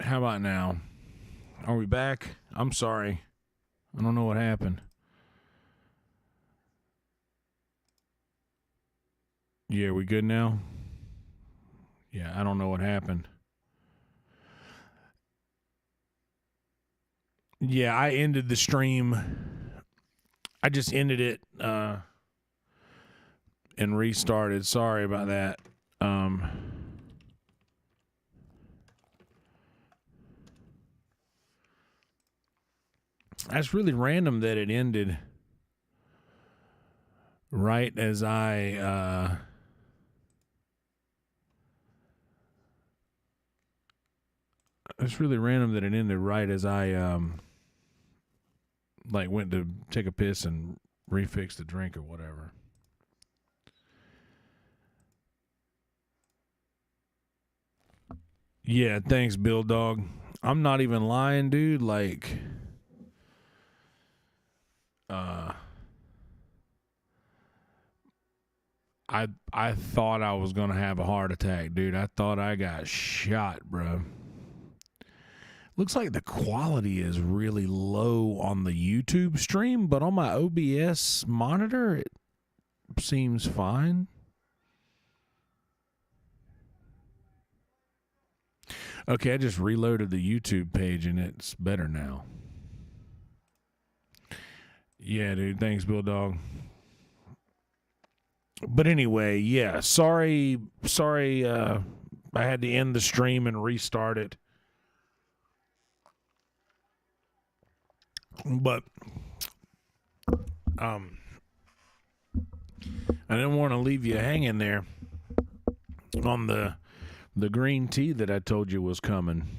How about now? Are we back? I'm sorry. I don't know what happened. Yeah, we good now? Yeah, I don't know what happened. Yeah, I ended the stream. I just ended it and restarted. Sorry about that. Um that's really random that it ended right as I it's really random that it ended right as I like went to take a piss and refix the drink or whatever. Yeah, thanks, Bill Dog. I'm not even lying, dude. Like, uh, I thought I was gonna have a heart attack, dude. I thought I got shot, bro. Looks like the quality is really low on the YouTube stream, but on my OBS monitor, it seems fine. Okay, I just reloaded the YouTube page and it's better now. Yeah, dude. Thanks, Bill Dog. But anyway, yeah. Sorry. I had to end the stream and restart it. But um, I didn't want to leave you hanging there on the green tea that I told you was coming.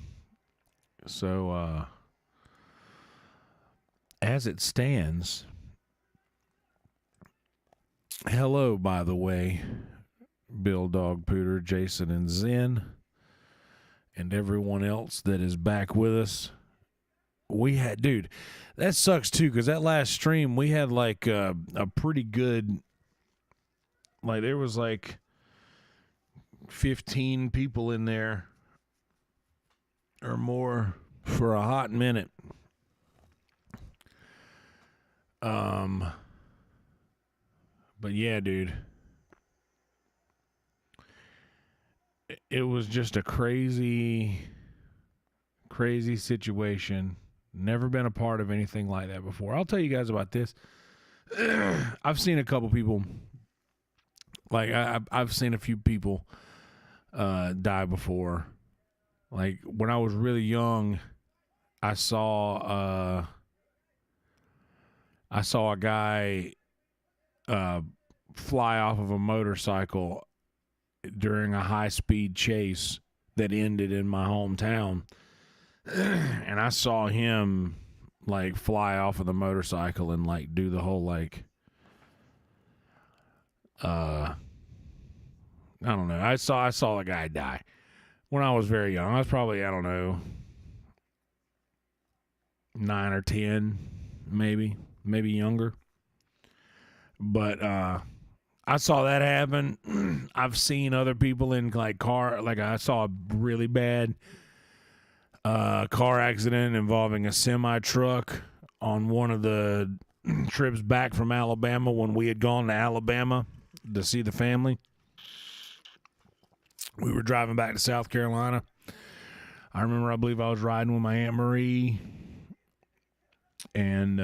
So as it stands, hello, by the way, Bill Dog Pooter, Jason, and Zen, and everyone else that is back with us. We had, dude, that sucks too, because that last stream we had like a pretty good, like there was like 15 people in there or more for a hot minute. But yeah, dude, it was just a crazy situation. Never been a part of anything like that before. I'll tell you guys about this. I've seen a couple people, like I've seen a few people die before. Like when I was really young, I saw a guy fly off of a motorcycle during a high speed chase that ended in my hometown. And I saw him like fly off of the motorcycle and like do the whole like I don't know. I saw a guy die when I was very young. I was probably, I don't know, 9 or 10, maybe younger. But I saw that happen. I've seen other people in like car, like I saw a really bad car accident involving a semi truck on one of the trips back from Alabama when we had gone to Alabama to see the family. We were driving back to South Carolina. I remember, I believe I was riding with my Aunt Marie and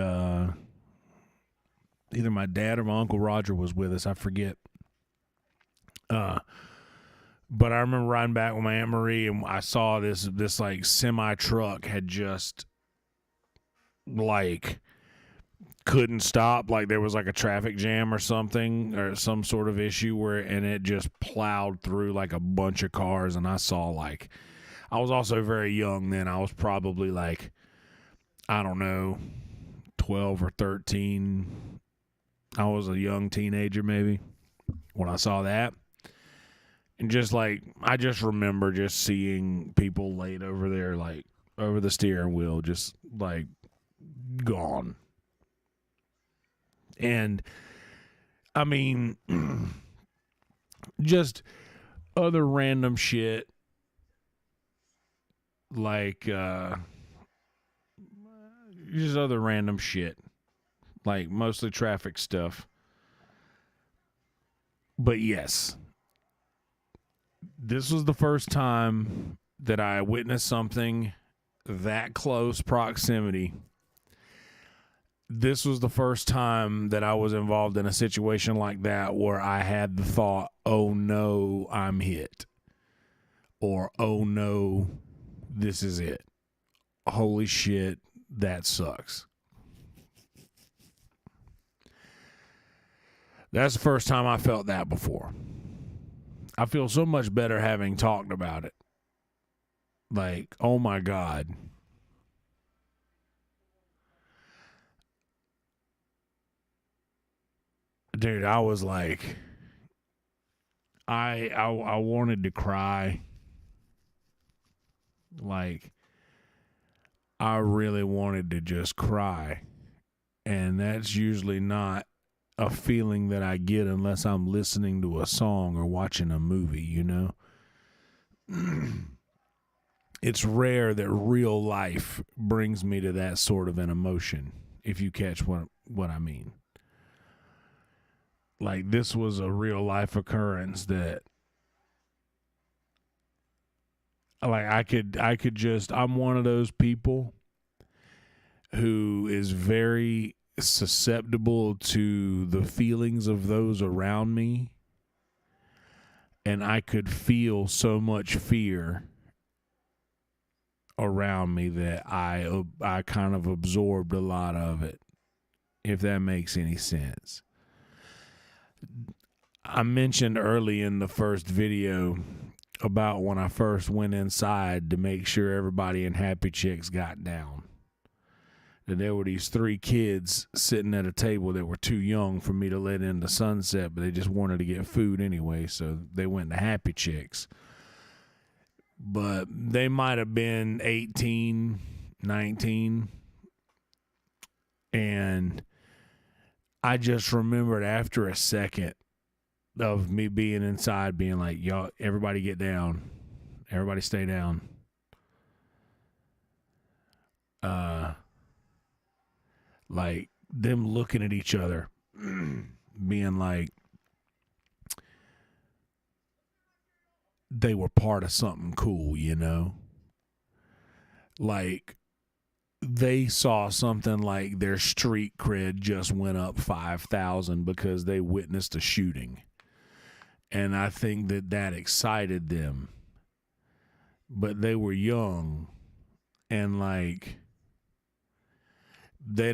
either my dad or my Uncle Roger was with us. I forget. But I remember riding back with my Aunt Marie, and I saw this like semi truck had just like couldn't stop. Like there was like a traffic jam or something, or some sort of issue and it just plowed through like a bunch of cars. And I saw, like, I was also very young then. I was probably like, I don't know, 12 or 13. I was a young teenager maybe when I saw that. And just like, I just remember just seeing people laid over there, like over the steering wheel, just like gone. And I mean, just other random shit like just other random shit, like mostly traffic stuff. But yes, this was the first time that I witnessed something that close proximity. This was the first time that I was involved in a situation like that where I had the thought, oh no, I'm hit. Or, oh no, this is it. Holy shit, that sucks. That's the first time I felt that before. I feel so much better having talked about it. Like, oh my God. Dude, I was like, I wanted to cry. Like, I really wanted to just cry. And that's usually not a feeling that I get unless I'm listening to a song or watching a movie, you know? It's rare that real life brings me to that sort of an emotion, if you catch what I mean. Like, this was a real life occurrence that, like, I could just, I'm one of those people who is very susceptible to the feelings of those around me, and I could feel so much fear around me that I kind of absorbed a lot of it, if that makes any sense. I mentioned early in the first video about when I first went inside to make sure everybody in Happy Chicks got down. And there were these 3 kids sitting at a table that were too young for me to let in the sunset, but they just wanted to get food anyway, so they went to Happy Chicks. But they might have been 18, 19, and I just remembered after a second of me being inside being like, y'all, everybody get down. Everybody stay down. Like them looking at each other, being like they were part of something cool, you know? Like they saw something like their street cred just went up 5,000 because they witnessed a shooting. And I think that excited them. But they were young and like they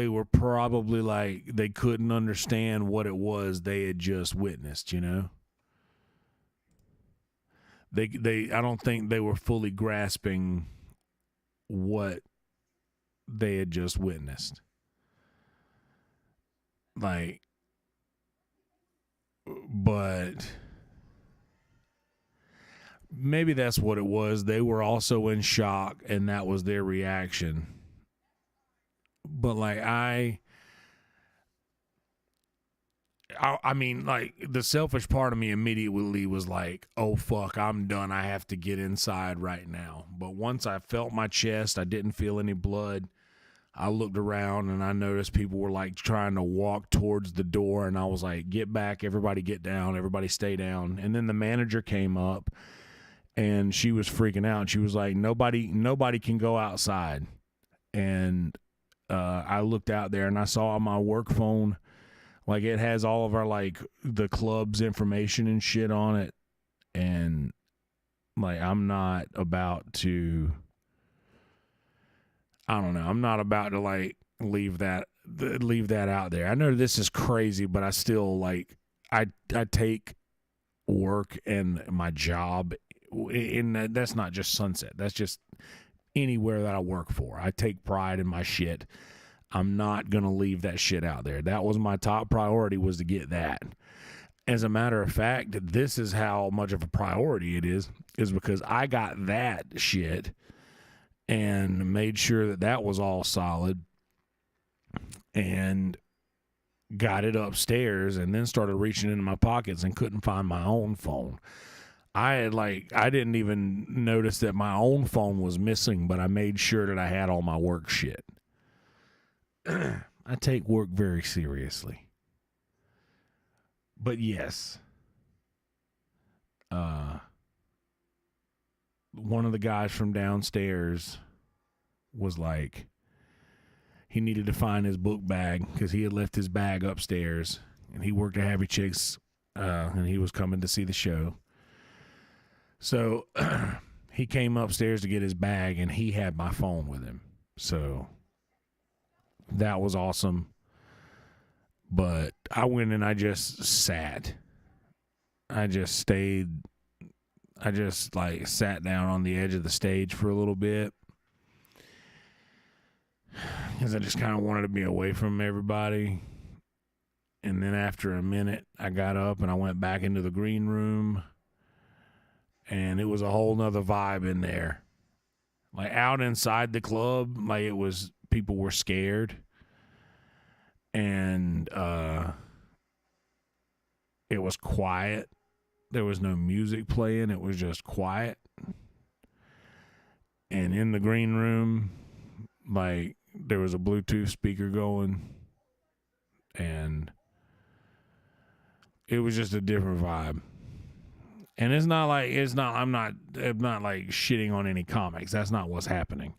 were probably like they couldn't understand what it was they had just witnessed, you know? They I don't think they were fully grasping what they had just witnessed. Like, but maybe that's what it was. They were also in shock, and that was their reaction. But like I mean, like the selfish part of me immediately was like, oh fuck, I'm done. I have to get inside right now. But once I felt my chest, I didn't feel any blood. I looked around and I noticed people were like trying to walk towards the door, and I was like, get back, everybody get down, everybody stay down. And then the manager came up and she was freaking out. She was like, nobody can go outside. And I looked out there and I saw on my work phone, like it has all of our like the club's information and shit on it. And like, I'm not about to like leave that out there. I know this is crazy, but I still like, I take work and my job in that. That's not just Sunset. That's just anywhere that I work for. I take pride in my shit. I'm not going to leave that shit out there. That was my top priority, was to get that. As a matter of fact, this is how much of a priority it is because I got that shit and made sure that was all solid and got it upstairs, and then started reaching into my pockets and couldn't find my own phone. I didn't even notice that my own phone was missing, but I made sure that I had all my work shit. I take work very seriously. But yes, one of the guys from downstairs was like, he needed to find his book bag because he had left his bag upstairs, and he worked at Happy Chicks, and he was coming to see the show. So he came upstairs to get his bag, and he had my phone with him. So that was awesome. But I went and I just sat. I just stayed. I just like sat down on the edge of the stage for a little bit because I just kind of wanted to be away from everybody. And then after a minute, I got up and I went back into the green room, and it was a whole nother vibe in there. Like out inside the club, like it was, people were scared. And it was quiet. There was no music playing. It was just quiet. And in the green room, like there was a Bluetooth speaker going, and it was just a different vibe. And I'm not like shitting on any comics. That's not what's happening.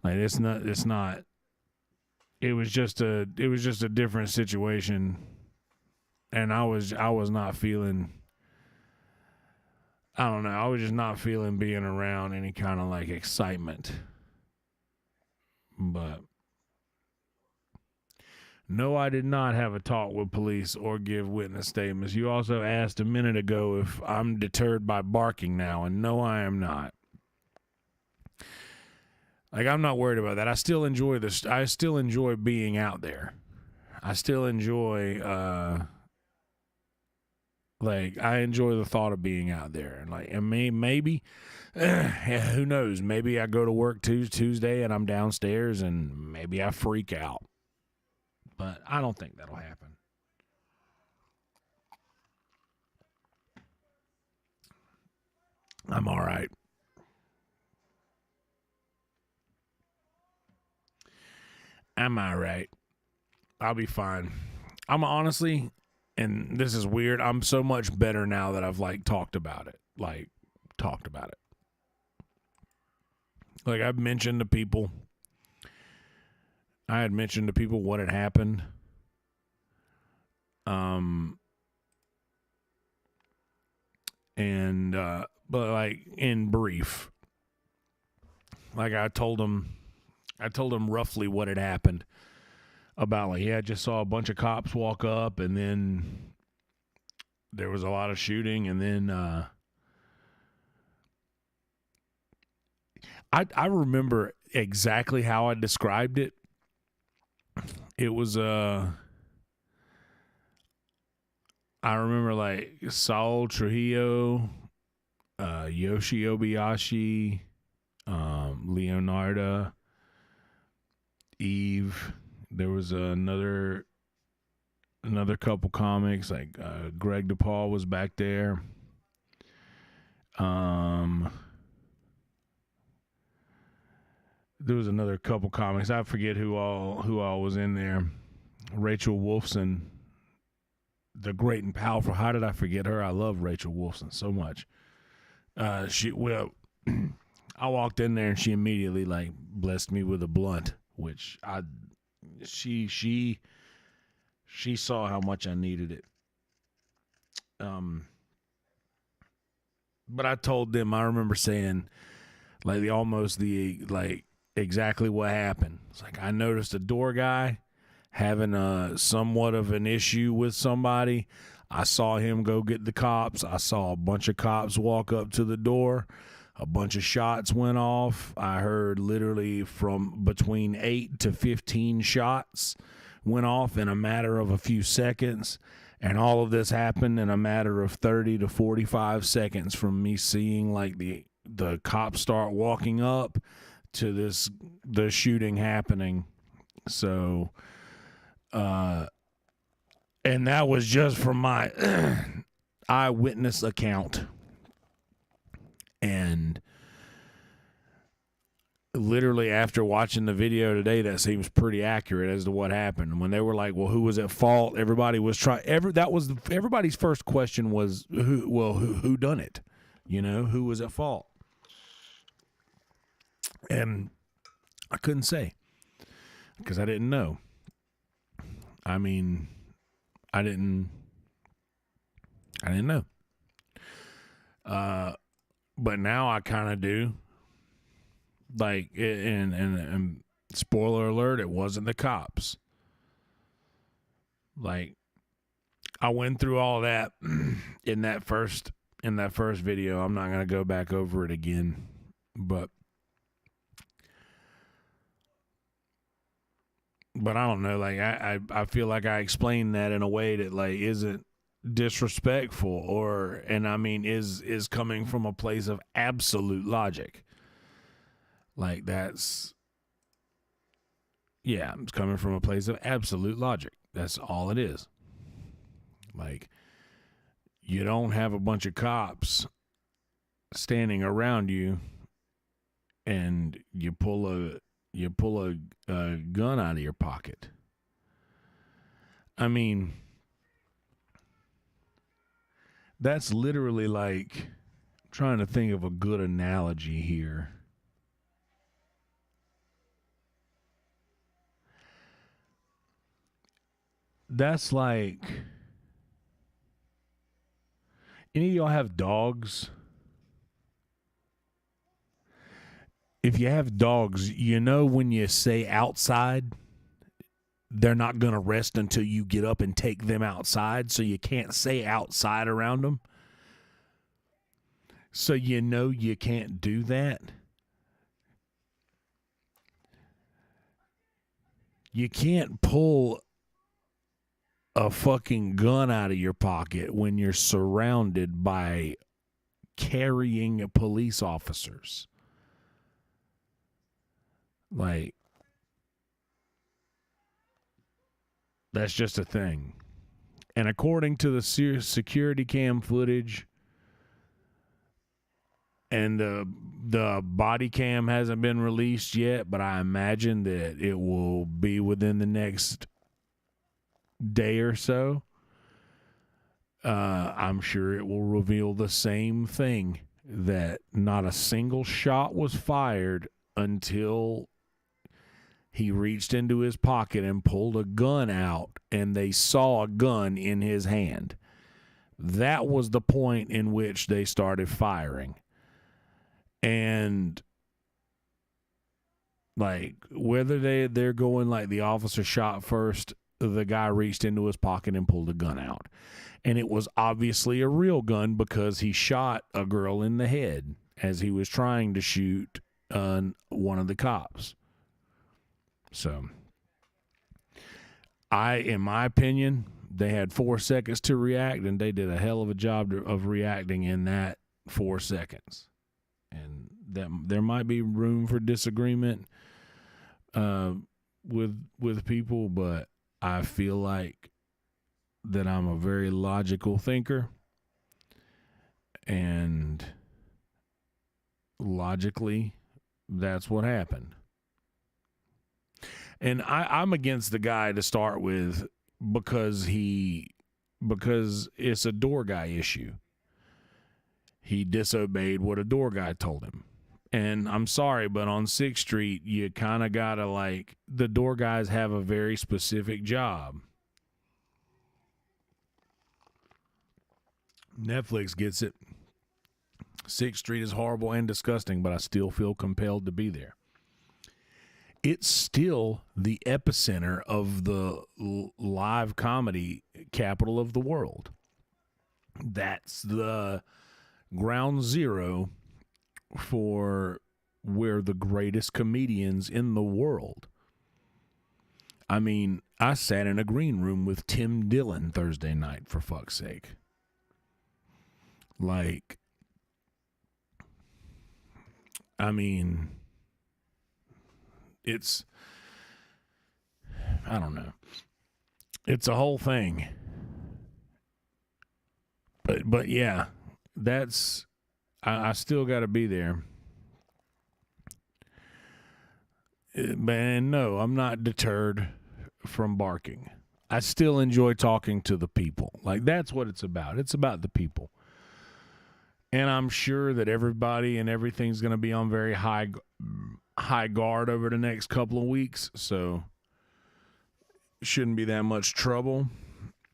Like it's not. It was just a different situation, and I was not feeling. I don't know. I was just not feeling being around any kind of like excitement. But no, I did not have a talk with police or give witness statements. You also asked a minute ago if I'm deterred by barking now, and no, I am not. Like, I'm not worried about that. I still enjoy this. I still enjoy being out there. I still enjoy, I enjoy the thought of being out there. And like, and maybe, who knows? Maybe I go to work Tuesday and I'm downstairs and maybe I freak out. But I don't think that'll happen. I'm all right. I'm all right. I'll be fine. I'm honestly, and this is weird, I'm so much better now that I've talked about it. Like I've mentioned to people. I had mentioned to people what had happened. But like in brief, like I told them roughly what had happened. About like, yeah, I just saw a bunch of cops walk up, and then there was a lot of shooting, and then I remember exactly how I described it. It was I remember like Saul Trujillo, Yoshi Obayashi, Leonardo, Eve. There was another couple comics, like Greg DePaul was back there. There was another couple comics. I forget who all was in there. Rachel Wolfson, the great and powerful. How did I forget her? I love Rachel Wolfson so much. I walked in there and she immediately like blessed me with a blunt, which she saw how much I needed it. But I told them, I remember saying like exactly what happened. It's like I noticed a door guy having somewhat of an issue with somebody. I saw him go get the cops. I saw a bunch of cops walk up to the door. A bunch of shots went off. I heard literally from between 8 to 15 shots went off in a matter of a few seconds. And all of this happened in a matter of 30 to 45 seconds from me seeing like the cops start walking up to the shooting happening. So, and that was just from my eyewitness account. And literally after watching the video today, that seems pretty accurate as to what happened. And when they were like, well, who was at fault? Everybody was everybody's first question was, who done it? You know, who was at fault? And I couldn't say because I didn't know. I mean, I didn't know. But now I kind of do. Like, and spoiler alert, it wasn't the cops. Like, I went through all that in that first video. I'm not gonna go back over it again, but I don't know. Like, I feel like I explained that in a way that like isn't disrespectful and I mean is coming from a place of absolute logic. Like it's coming from a place of absolute logic. That's all it is. Like, you don't have a bunch of cops standing around you and you pull a gun out of your pocket. I mean, that's literally like, I'm trying to think of a good analogy here. That's like, any of y'all have dogs? If you have dogs, you know when you say outside, they're not going to rest until you get up and take them outside, so you can't say outside around them. So you know you can't do that. You can't pull a fucking gun out of your pocket when you're surrounded by carrying police officers. Like, that's just a thing. And according to the security cam footage, and the body cam hasn't been released yet, but I imagine that it will be within the next day or so. I'm sure it will reveal the same thing, that not a single shot was fired until he reached into his pocket and pulled a gun out, and they saw a gun in his hand. That was the point in which they started firing. And like, whether they're going like the officer shot first, the guy reached into his pocket and pulled a gun out. And it was obviously a real gun because he shot a girl in the head as he was trying to shoot one of the cops. So, in my opinion, they had 4 seconds to react, and they did a hell of a job of reacting in that 4 seconds. And that there might be room for disagreement with people, but I feel like that I'm a very logical thinker, and logically, that's what happened. And I'm against the guy to start with because it's a door guy issue. He disobeyed what a door guy told him. And I'm sorry, but on 6th Street, you kind of got to, like, the door guys have a very specific job. Netflix gets it. 6th Street is horrible and disgusting, but I still feel compelled to be there. It's still the epicenter of the live comedy capital of the world. That's the ground zero for where the greatest comedians in the world. I mean, I sat in a green room with Tim Dillon Thursday night, for fuck's sake. Like, I mean, I don't know. It's a whole thing. But yeah, I still got to be there. And no, I'm not deterred from barking. I still enjoy talking to the people. Like, that's what it's about. It's about the people. And I'm sure that everybody and everything's going to be on very high guard over the next couple of weeks. So shouldn't be that much trouble.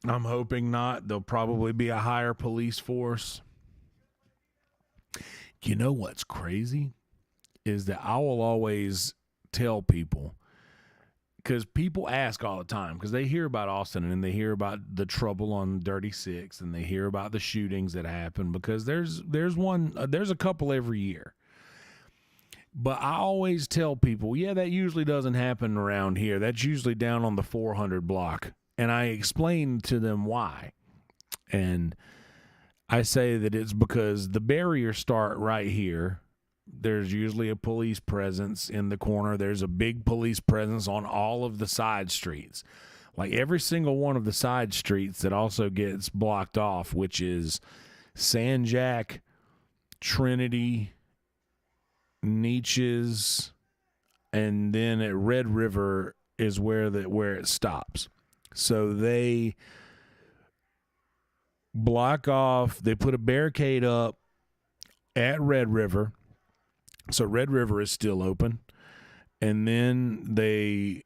I'm hoping not. There'll probably be a higher police force. You know what's crazy is that I will always tell people, because people ask all the time, because they hear about Austin and they hear about the trouble on Dirty Six and they hear about the shootings that happen, because there's a couple every year. But I always tell people, yeah, that usually doesn't happen around here. That's usually down on the 400 block. And I explain to them why. And I say that it's because the barriers start right here. There's usually a police presence in the corner. There's a big police presence on all of the side streets. Like every single one of the side streets that also gets blocked off, which is San Jack, Trinity, Nietzsche's, and then at Red River is where it stops. So they block off, they put a barricade up at Red River. So Red River is still open. And then they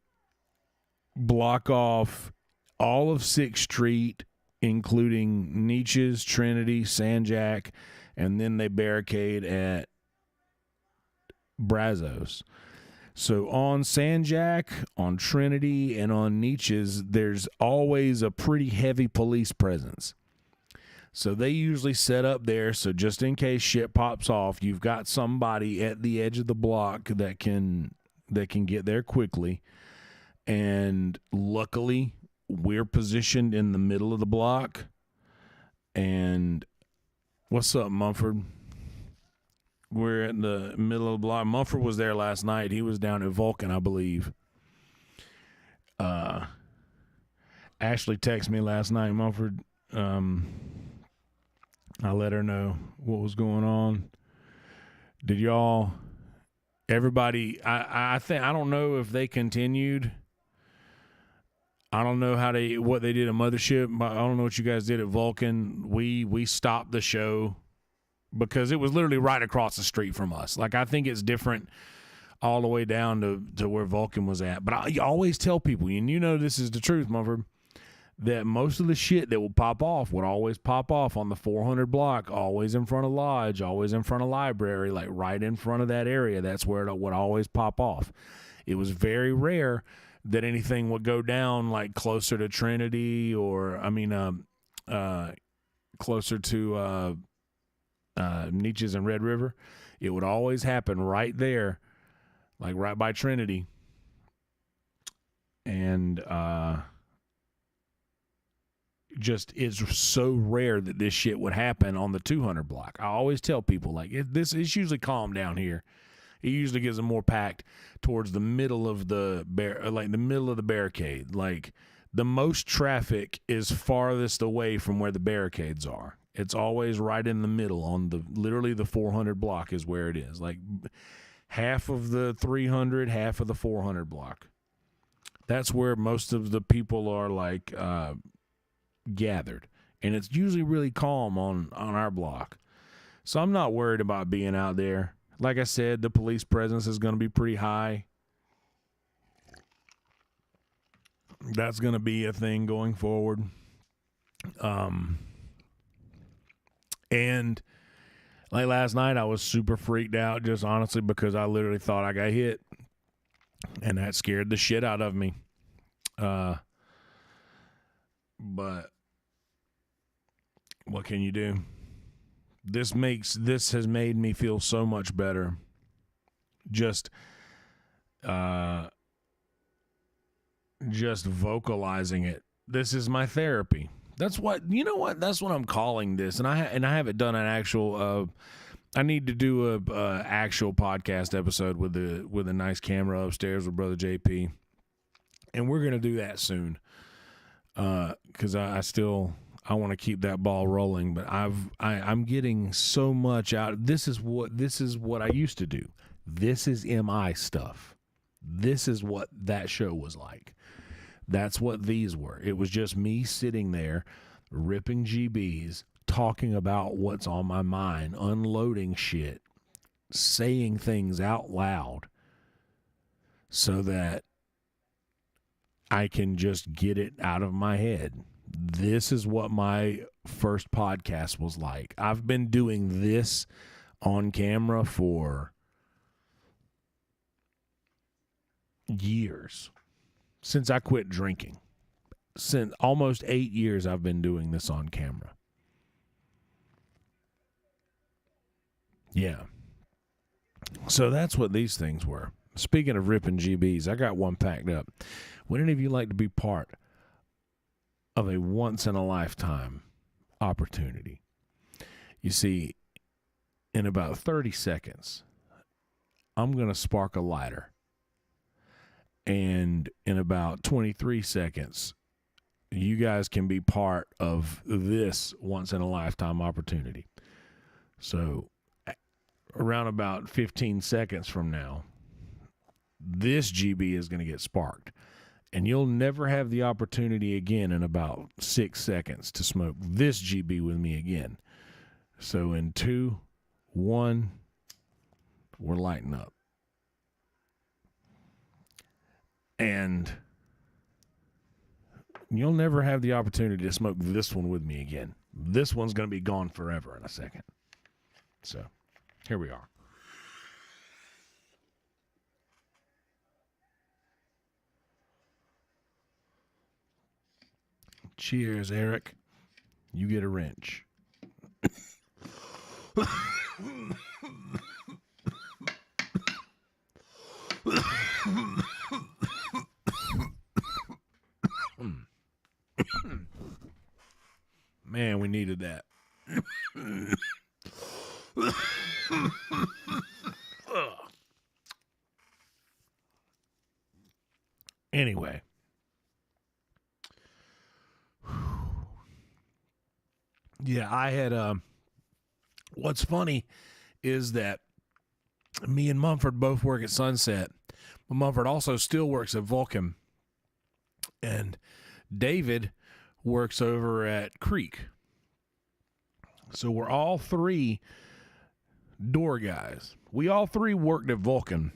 block off all of 6th Street, including Nietzsche's, Trinity, San Jack, and then they barricade at Brazos. So on San Jack, on Trinity, and on Nietzsche's, there's always a pretty heavy police presence. So they usually set up there, so just in case shit pops off, you've got somebody at the edge of the block that can get there quickly. And luckily, we're positioned in the middle of the block. And what's up, Mumford? We're in the middle of the block. Mumford was there last night. He was down at Vulcan, I believe. Ashley texted me last night, Mumford. I let her know what was going on. Did y'all, everybody, I think, I don't know if they continued. I don't know what they did at Mothership. I don't know what you guys did at Vulcan. We stopped the show because it was literally right across the street from us. Like, I think it's different all the way down to where Vulcan was at. But I always tell people, and you know this is the truth, Mumford, that most of the shit that will pop off would always pop off on the 400 block, always in front of Lodge, always in front of Library, like right in front of that area. That's where it would always pop off. It was very rare that anything would go down like closer to Trinity or, closer to Nietzsche's and Red River. It would always happen right there, like right by Trinity. And, just it's so rare that this shit would happen on the 200 block. I always tell people, like, it's usually calm down here. It usually gets them more packed towards the middle of the middle of the barricade. Like, the most traffic is farthest away from where the barricades are. It's always right in the middle on literally the 400 block is where it is. Like, half of the 300, half of the 400 block. That's where most of the people are, like, gathered, and it's usually really calm on our block, so I'm not worried about being out there. Like I said, the police presence is going to be pretty high. That's going to be a thing going forward. And like last night, I was super freaked out, just honestly, because I literally thought I got hit, and that scared the shit out of me. But what can you do? This has made me feel so much better. Just vocalizing it. This is my therapy. That's what I'm calling this. And I haven't done an actual. I need to do a actual podcast episode with a nice camera upstairs with Brother JP, and we're gonna do that soon. Because I I want to keep that ball rolling, but I'm getting so much out. This is what I used to do. This is MI stuff. This is what that show was like. That's what these were. It was just me sitting there ripping GBs, talking about what's on my mind, unloading shit, saying things out loud so that I can just get it out of my head. This is what my first podcast was like. I've been doing this on camera for years, since I quit drinking. Since almost 8 years I've been doing this on camera. Yeah. So that's what these things were. Speaking of ripping GBs, I got one packed up. Would any of you like to be part of a once-in-a-lifetime opportunity? You see, in about 30 seconds, I'm going to spark a lighter. And in about 23 seconds, you guys can be part of this once-in-a-lifetime opportunity. So around about 15 seconds from now, this GB is going to get sparked. And you'll never have the opportunity again in about 6 seconds to smoke this GB with me again. So in 2, 1, we're lighting up. And you'll never have the opportunity to smoke this one with me again. This one's going to be gone forever in a second. So here we are. Cheers, Eric. You get a wrench. Man, we needed that. Anyway. Yeah, I had, what's funny is that me and Mumford both work at Sunset, but Mumford also still works at Vulcan, and David works over at Creek. So we're all three door guys. We all three worked at Vulcan.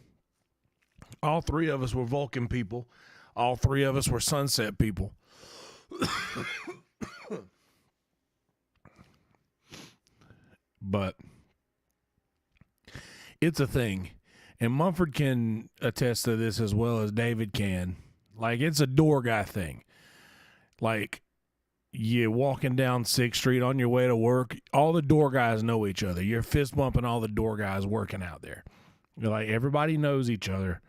All three of us were Vulcan people. All three of us were Sunset people. But it's a thing. And Mumford can attest to this as well as David can. Like, it's a door guy thing. Like, you walking down 6th Street on your way to work, all the door guys know each other. You're fist bumping all the door guys working out there. You're like, everybody knows each other.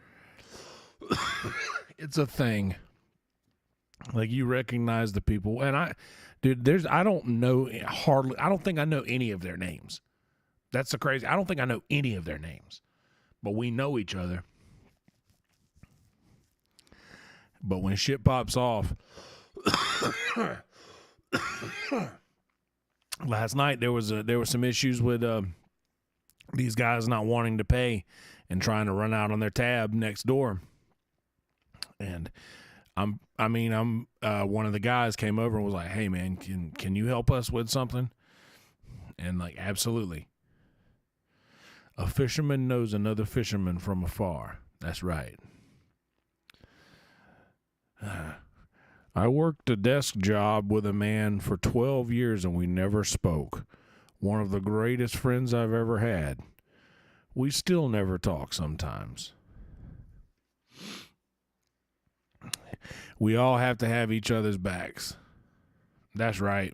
It's a thing. Like, you recognize the people. And I don't think I know any of their names. That's the crazy. I don't think I know any of their names. But we know each other. But when shit pops off, last night there were some issues with these guys not wanting to pay and trying to run out on their tab next door. And one of the guys came over and was like, "Hey man, can you help us with something?" And like, absolutely. A fisherman knows another fisherman from afar. That's right. I worked a desk job with a man for 12 years and we never spoke. One of the greatest friends I've ever had. We still never talk sometimes. We all have to have each other's backs. That's right.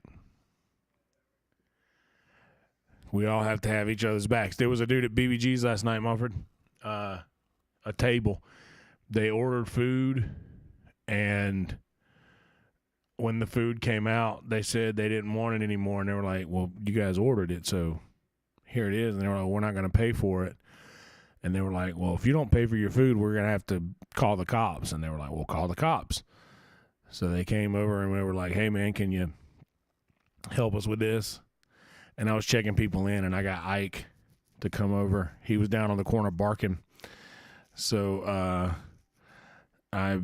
We all have to have each other's backs. There was a dude at BBG's last night, Mumford. A table. They ordered food, and when the food came out, they said they didn't want it anymore. And they were like, "Well, you guys ordered it, so here it is." And they were like, "We're not going to pay for it." And they were like, "Well, if you don't pay for your food, we're going to have to call the cops." And they were like, "Well, call the cops." So they came over and we were like, "Hey, man, can you help us with this. And I was checking people in, and I got Ike to come over. He was down on the corner barking. So I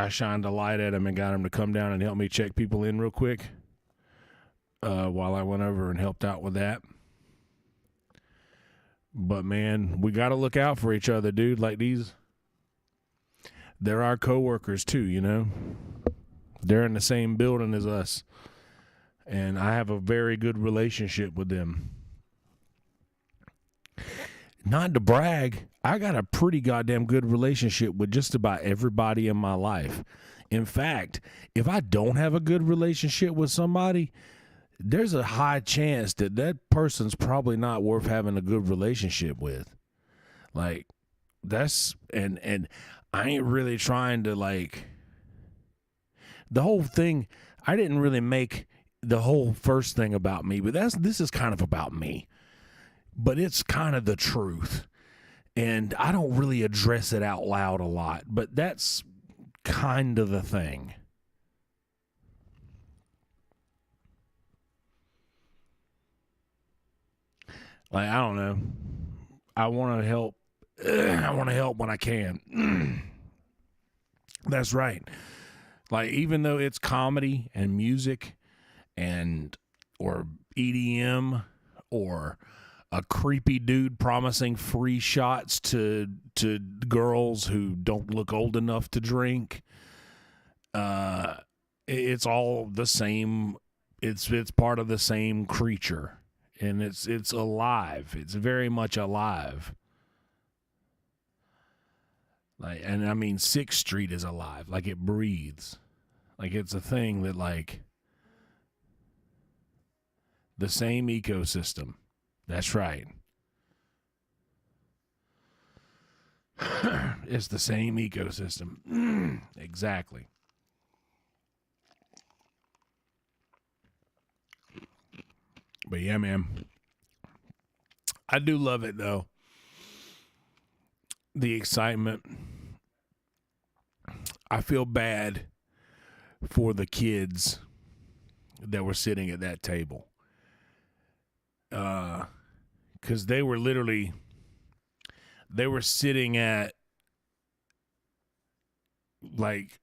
shined a light at him and got him to come down and help me check people in real quick while I went over and helped out with that. But, man, we got to look out for each other, dude. Like they're our coworkers too, you know. They're in the same building as us. And I have a very good relationship with them. Not to brag, I got a pretty goddamn good relationship with just about everybody in my life. In fact, if I don't have a good relationship with somebody, there's a high chance that that person's probably not worth having a good relationship with. Like, that's, and I ain't really trying to, like, the whole thing, I didn't really make the whole first thing about me, but this is kind of about me. But it's kind of the truth. And I don't really address it out loud a lot, but that's kind of the thing. Like, I don't know. I want to help. I want to help when I can. That's right. Like, even though it's comedy and music and or EDM or a creepy dude promising free shots to girls who don't look old enough to drink, it's all the same. It's part of the same creature, and it's alive. It's very much alive. Like, and I mean, 6th Street is alive. Like, it breathes. Like, it's a thing that, like, the same ecosystem. That's right. It's the same ecosystem. Exactly. But yeah, man. I do love it, though. The excitement. I feel bad for the kids that were sitting at that table. Because they were sitting at, like,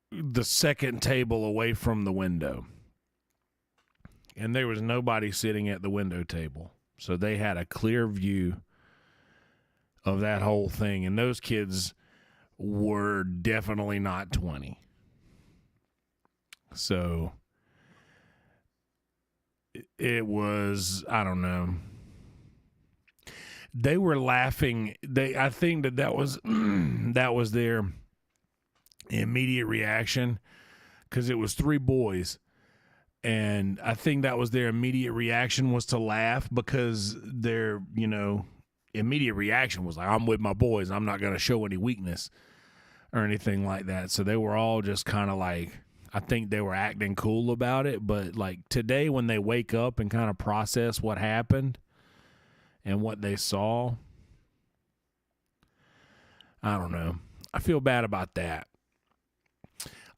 the second table away from the window. And there was nobody sitting at the window table. So they had a clear view of that whole thing. And those kids were definitely not 20. So it was, I don't know. They were laughing. I think that was that was their immediate reaction, because it was 3 boys. And I think that was their immediate reaction, was to laugh, because their, immediate reaction was like, I'm with my boys. I'm not going to show any weakness or anything like that. So they were all just kind of like, I think they were acting cool about it. But like today, when they wake up and kind of process what happened and what they saw, I don't know. I feel bad about that.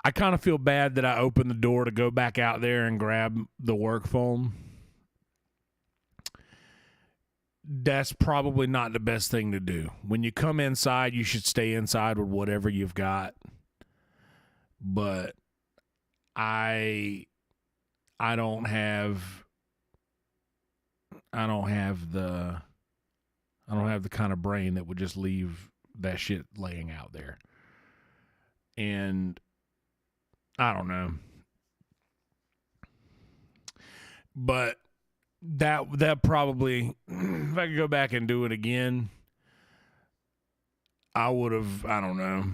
I kind of feel bad that I opened the door to go back out there and grab the work phone. That's probably not the best thing to do. When you come inside, you should stay inside with whatever you've got. But I don't have the kind of brain that would just leave that shit laying out there. And I don't know. But that probably, if I could go back and do it again, I would have, I don't know.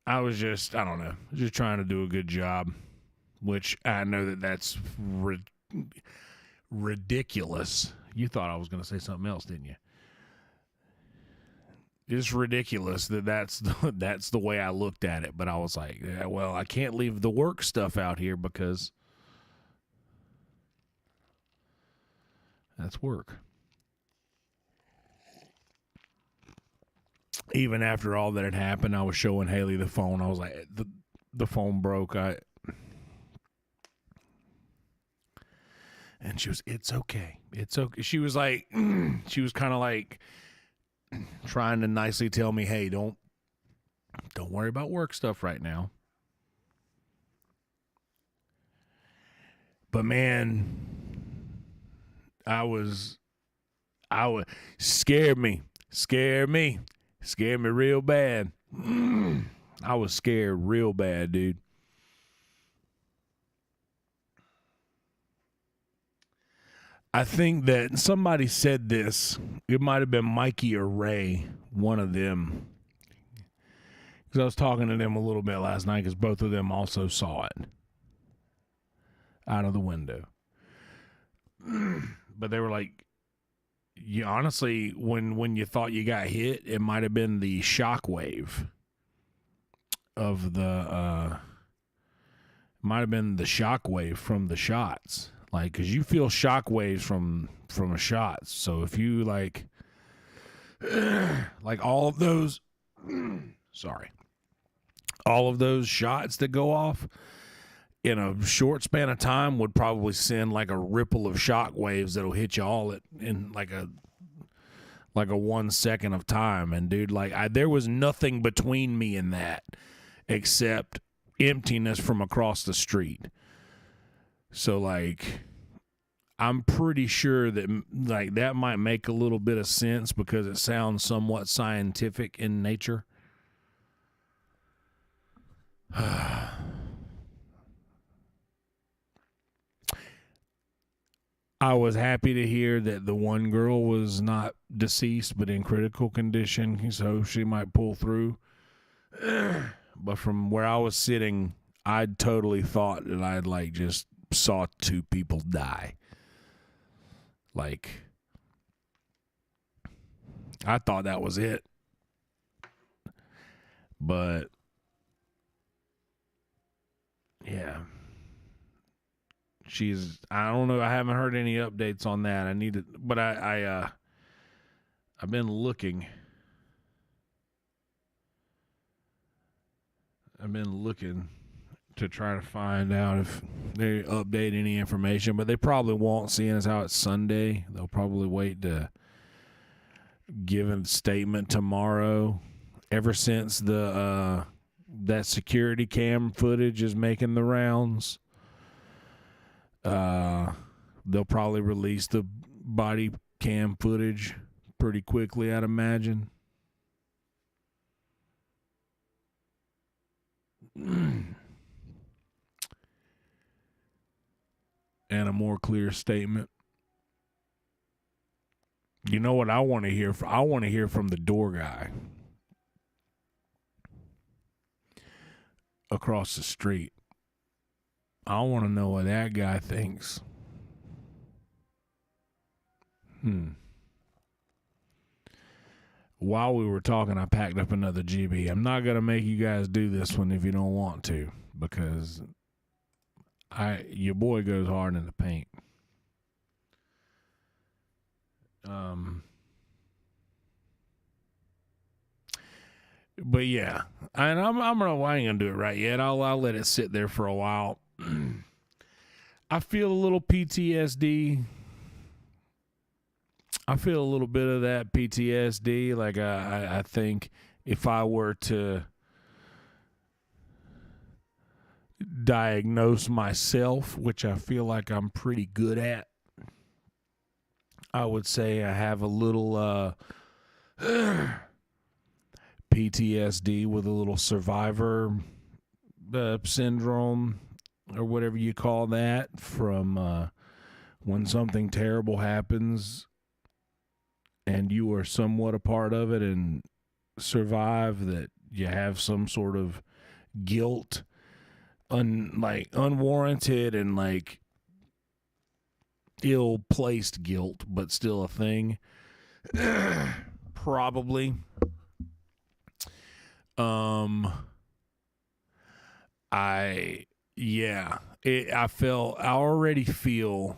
I was just, I don't know, just trying to do a good job, which I know that's ridiculous. You thought I was going to say something else, didn't you? It's ridiculous that's the way I looked at it. But I was like, yeah, well, I can't leave the work stuff out here because that's work. even after all that had happened, I was showing Haley the phone. I was like, the phone broke. And she was, it's okay. It's okay. She was like, she was kind of like trying to nicely tell me, hey, don't worry about work stuff right now. But man, I was scared me real bad. I was scared real bad, dude. I think that somebody said this. It might have been Mikey or Ray, one of them. Because I was talking to them a little bit last night because both of them also saw it out of the window. But they were like, you honestly, when you thought you got hit, it might have been the shock wave of the, might have been the shock wave from the shots. Like, because you feel shock waves from a shot. So if you like all of those, all of those shots that go off in a short span of time would probably send like a ripple of shock waves that'll hit you all in like a 1 second of time. And dude, like there was nothing between me and that except emptiness from across the street. So like, I'm pretty sure that like that might make a little bit of sense because it sounds somewhat scientific in nature. I was happy to hear that the one girl was not deceased but in critical condition, so she might pull through. But from where I was sitting, I'd totally thought that I'd like just saw 2 people die. Like, I thought that was it. But yeah. I don't know, I haven't heard any updates on that. I need to, but I've been looking. To try to find out if they update any information, but they probably won't, seeing as how it's Sunday. They'll probably wait to give a statement tomorrow. Ever since that security cam footage is making the rounds, they'll probably release the body cam footage pretty quickly, I'd imagine. And a more clear statement. You know what I want to hear from? I want to hear from the door guy across the street. I want to know what that guy thinks. While we were talking, I packed up another GB. I'm not going to make you guys do this one if you don't want to, because your boy goes hard in the paint. But yeah, and I ain't gonna do it right yet. I'll let it sit there for a while. I feel a little PTSD. I feel a little bit of that PTSD. Like I think if I were to diagnose myself, which I feel like I'm pretty good at, I would say I have a little PTSD with a little survivor syndrome, or whatever you call that, from when something terrible happens and you are somewhat a part of it and survive, that you have some sort of guilt, unwarranted and like ill-placed guilt, but still a thing. Probably. I already feel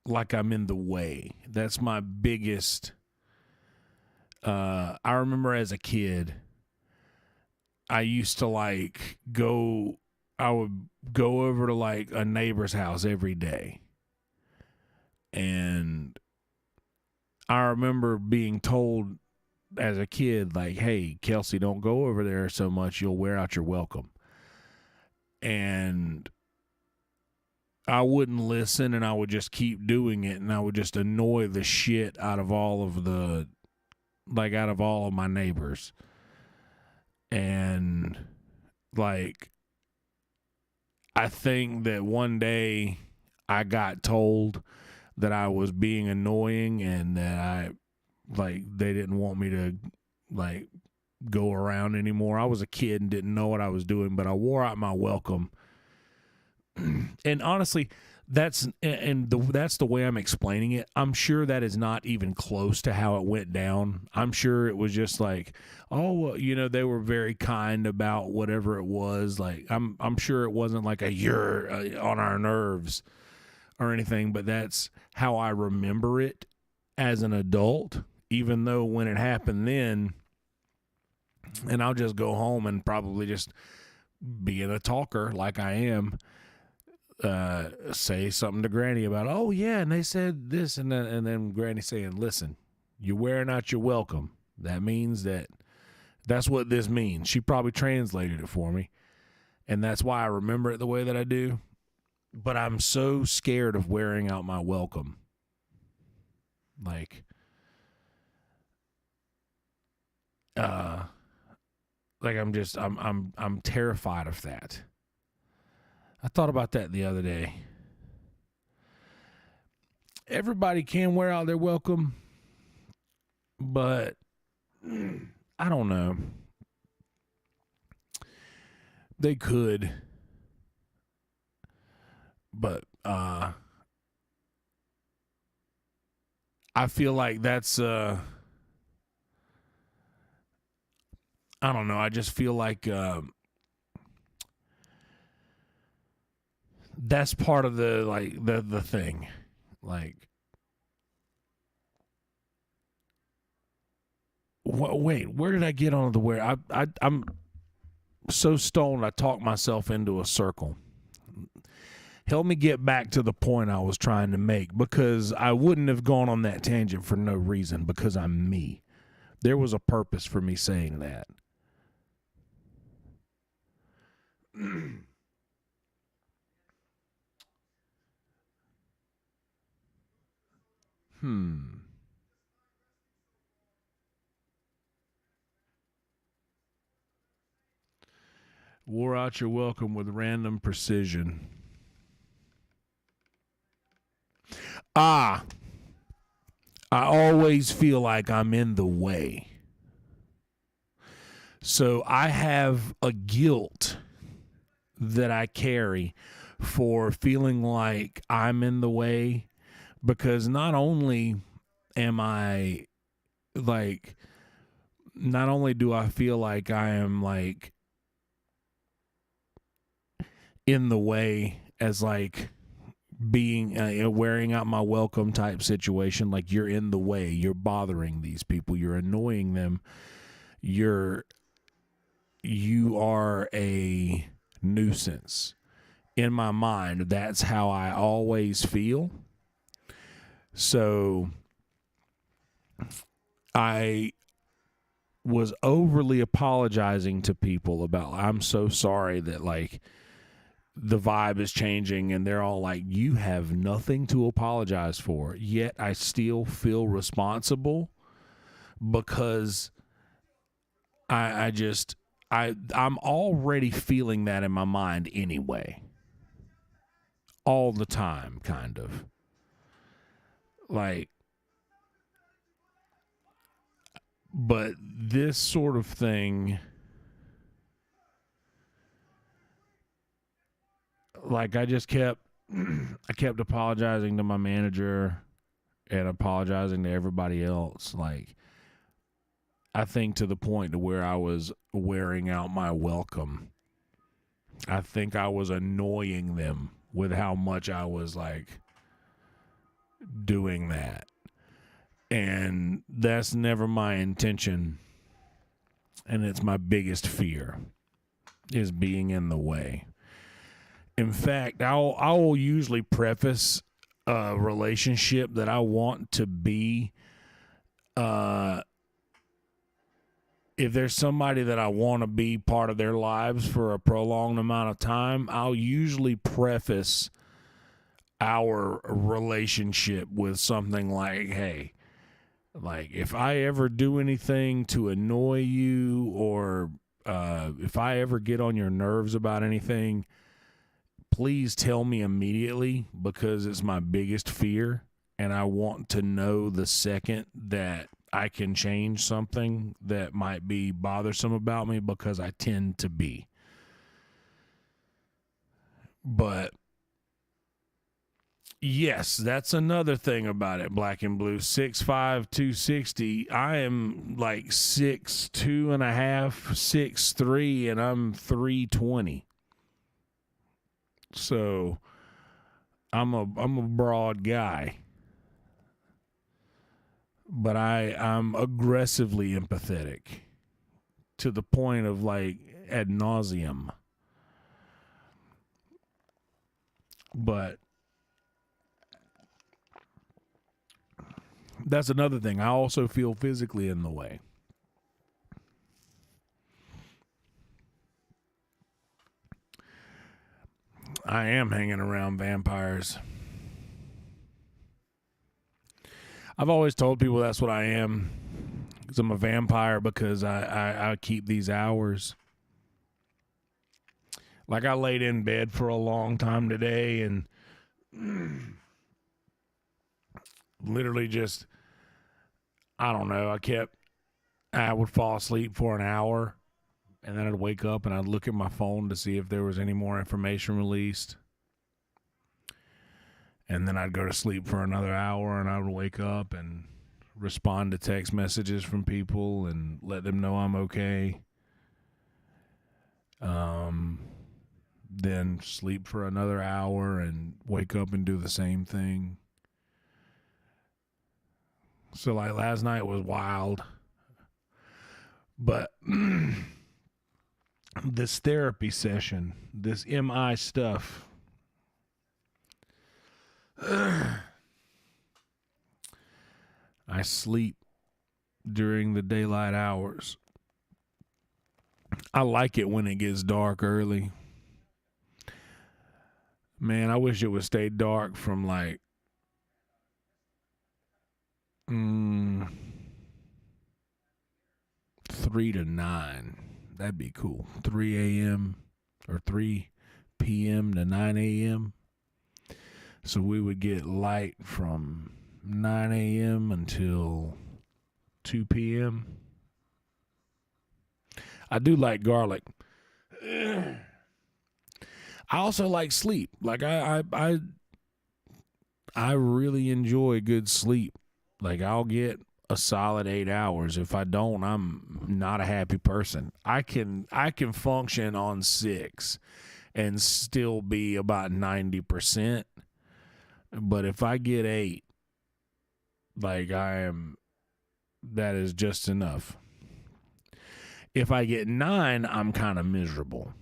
like I'm in the way. That's my biggest I remember as a kid, I used to like go, I would go over to like a neighbor's house every day. And I remember being told as a kid, like, hey, Kelsey, don't go over there so much. You'll wear out your welcome. And I wouldn't listen, and I would just keep doing it, and I would just annoy the shit out of all of the, like, out of all of my neighbors. And, like, I think that one day I got told that I was being annoying and that they didn't want me to, like, go around anymore. I was a kid and didn't know what I was doing, but I wore out my welcome. And honestly, that's the way I'm explaining it. I'm sure that is not even close to how it went down. I'm sure it was just like, oh, well, they were very kind about whatever it was. Like, I'm sure it wasn't like you're on our nerves or anything, but that's how I remember it as an adult, even though when it happened then, and I'll just go home and probably just being a talker like I am, say something to Granny about, oh yeah, and they said this, and then Granny saying, listen, you're wearing out your welcome. That means that's what this means. She probably translated it for me, and that's why I remember it the way that I do. But I'm so scared of wearing out my welcome. Like I'm terrified of that. I thought about that the other day. Everybody can wear out their welcome, but I don't know. They could, but I feel like that's I don't know. I just feel like that's part of the thing. Like, wait, where did I get on the where? I'm so stoned I talked myself into a circle. Help me get back to the point I was trying to make, because I wouldn't have gone on that tangent for no reason, because I'm me. There was a purpose for me saying that. Wore out your welcome with random precision. I always feel like I'm in the way. So I have a guilt that I carry for feeling like I'm in the way, because not only do I feel like I am like in the way as like being wearing out my welcome type situation, like you're in the way, you're bothering these people, you're annoying them, you are a nuisance. In my mind, that's how I always feel. So I was overly apologizing to people about, I'm so sorry that like the vibe is changing, and they're all like, you have nothing to apologize for. Yet I still feel responsible, because I'm already feeling that in my mind anyway. All the time, kind of. Like, but this sort of thing, like I kept apologizing to my manager and apologizing to everybody else. Like, I think to the point to where I was wearing out my welcome. I think I was annoying them with how much I was like doing that. And that's never my intention. And it's my biggest fear, is being in the way. In fact, I will usually preface a relationship that I want to be, if there's somebody that I want to be part of their lives for a prolonged amount of time, I'll usually preface our relationship with something like, hey, like if I ever do anything to annoy you, or if I ever get on your nerves about anything, please tell me immediately, because it's my biggest fear, and I want to know the second that I can change something that might be bothersome about me, because I tend to be. But yes, that's another thing about it, Black and Blue. 6'5", 260. I am like 6'2" and a half, 6'3", and I'm 320. So I'm a broad guy. But I'm aggressively empathetic, to the point of like ad nauseum. But that's another thing. I also feel physically in the way. I am hanging around vampires. I've always told people that's what I am, because I'm a vampire, because I keep these hours. Like, I laid in bed for a long time today and literally just, I don't know, I would fall asleep for an hour, and then I'd wake up and I'd look at my phone to see if there was any more information released. And then I'd go to sleep for another hour, and I would wake up and respond to text messages from people and let them know I'm okay. Then sleep for another hour and wake up and do the same thing. So like last night was wild. But this therapy session, this MI stuff, I sleep during the daylight hours. I like it when it gets dark early. Man, I wish it would stay dark from like 3 to 9. That'd be cool. 3 a.m. or 3 p.m. to 9 a.m. So we would get light from 9 a.m. until 2 p.m. I do like garlic. I also like sleep. Like I really enjoy good sleep. Like I'll get a solid 8 hours. If I don't, I'm not a happy person. I can function on 6 and still be about 90%. But if I get 8, like that is just enough. If I get 9, I'm kind of miserable.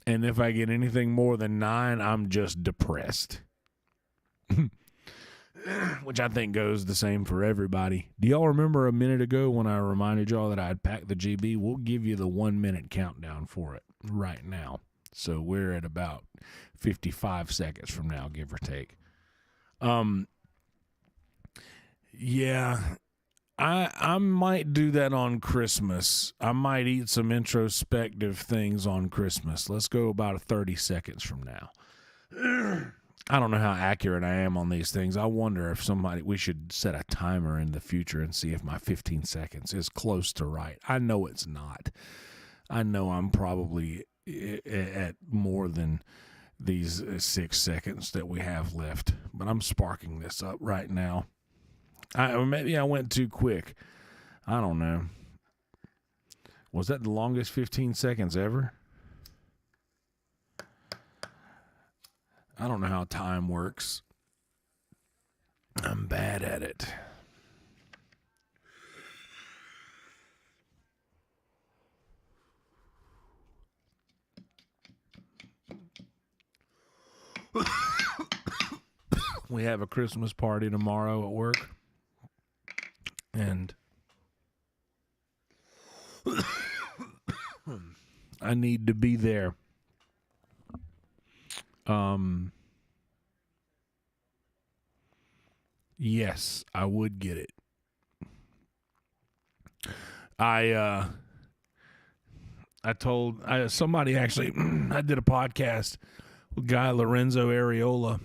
And if I get anything more than 9, I'm just depressed. Which I think goes the same for everybody. Do y'all remember a minute ago when I reminded y'all that I had packed the GB? We'll give you the 1 minute countdown for it right now. So we're at about 55 seconds from now, give or take. Yeah, I might do that on Christmas. I might eat some introspective things on Christmas. Let's go about 30 seconds from now. I don't know how accurate I am on these things. I wonder if we should set a timer in the future and see if my 15 seconds is close to right. I know it's not. I know I'm probably at more than these 6 seconds that we have left, but I'm sparking this up right now. Maybe I went too quick. I don't know. Was that the longest 15 seconds ever? I don't know how time works. I'm bad at it. We have a Christmas party tomorrow at work, and I need to be there. Yes, I would get it. I told somebody actually. I did a podcast with guy Lorenzo Areola.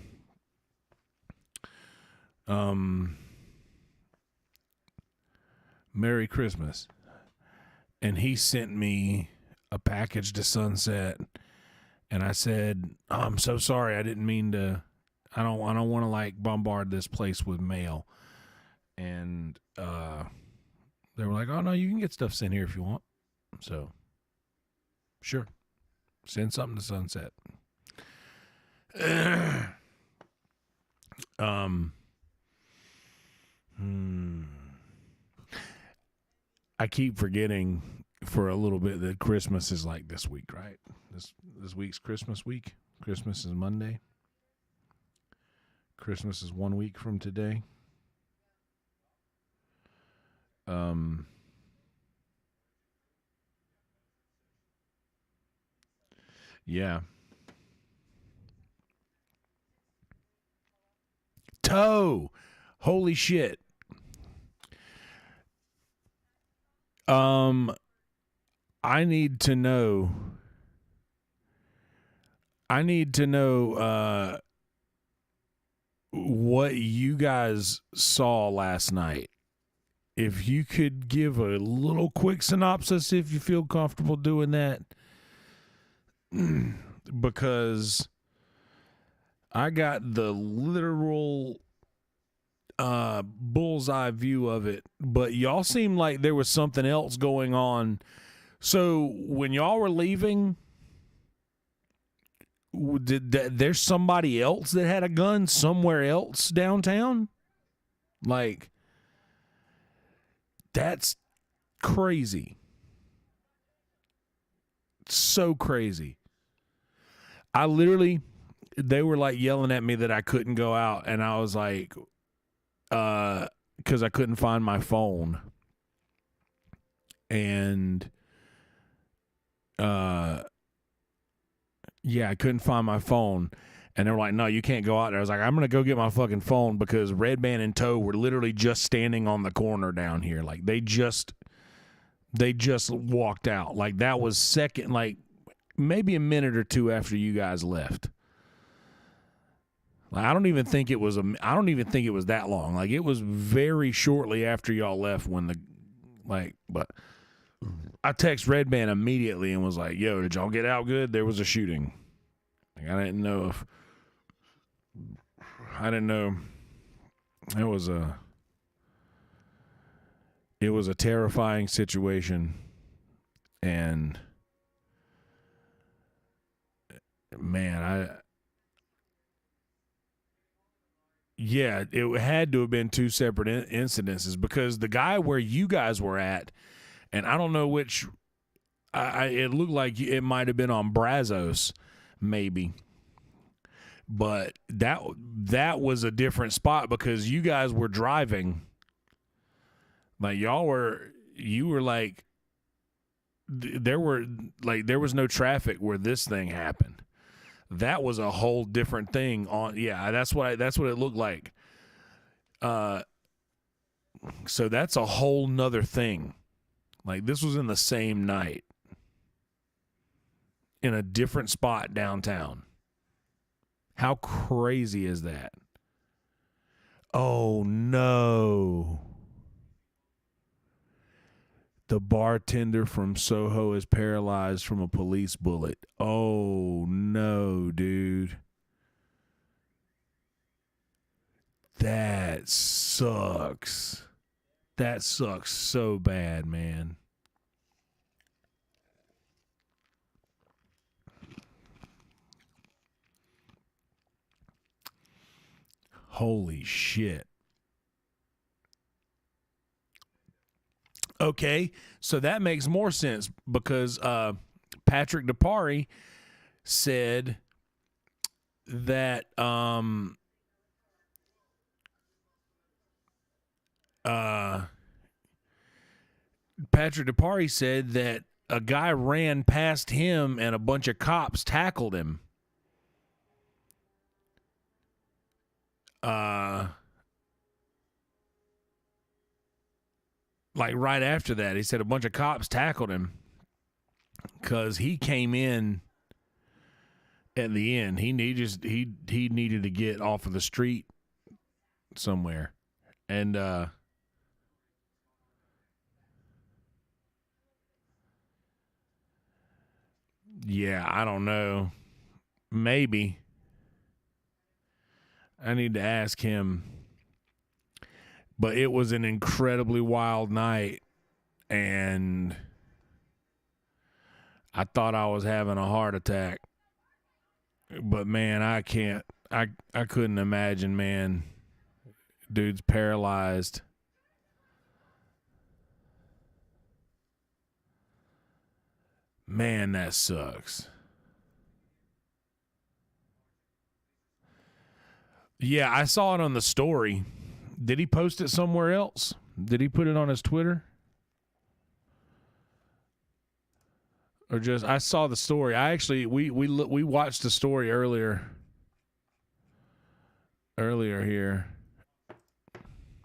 Merry Christmas, and he sent me a package to Sunset, and I said, oh, I'm so sorry, I didn't mean to. I don't want to like bombard this place with mail, and they were like, oh no, you can get stuff sent here if you want. So sure, send something to Sunset. I keep forgetting for a little bit that Christmas is like this week, right? This week's Christmas week. Christmas is Monday. Christmas is 1 week from today. Yeah. Toe. Holy shit. I need to know what you guys saw last night. If you could give a little quick synopsis, if you feel comfortable doing that, because I got the literal bullseye view of it, but y'all seemed like there was something else going on. So when y'all were leaving, there's somebody else that had a gun somewhere else downtown? Like, that's crazy. So crazy. They were like yelling at me that I couldn't go out, and I was like, because I couldn't find my phone. And yeah, I couldn't find my phone. And they were like, no, you can't go out there. I was like, I'm going to go get my fucking phone, because Red Band and Toe were literally just standing on the corner down here. Like, they just walked out. Like, that was second, like maybe a minute or two after you guys left. Like, I don't even think it was that long. Like, it was very shortly after y'all left but I text Red Band immediately and was like, yo, did y'all get out good? There was a shooting. Like, I didn't know. It was a terrifying situation. And man, it had to have been two separate incidences, because the guy where you guys were at, and I don't know which, it looked like it might have been on Brazos, maybe. But that was a different spot, because you guys were driving. Like, you were like, there was no traffic where this thing happened. That was a whole different thing that's what it looked like. So that's a whole nother thing. Like, this was in the same night in a different spot downtown. How crazy is that? Oh no. The bartender from Soho is paralyzed from a police bullet. Oh no, dude. That sucks. That sucks so bad, man. Holy shit. Okay, so that makes more sense, because Patrick DePari said that Patrick DePari said that a guy ran past him and a bunch of cops tackled him. Like right after that, he said a bunch of cops tackled him because he came in at the end. He needed to get off of the street somewhere, and yeah, I don't know. Maybe I need to ask him. But it was an incredibly wild night, and I thought I was having a heart attack. But man, I couldn't imagine, man. Dude's paralyzed. Man, that sucks. Yeah, I saw it on the story. Did he post it somewhere else? Did he put it on his Twitter? Or just I saw the story. I actually we watched the story earlier here.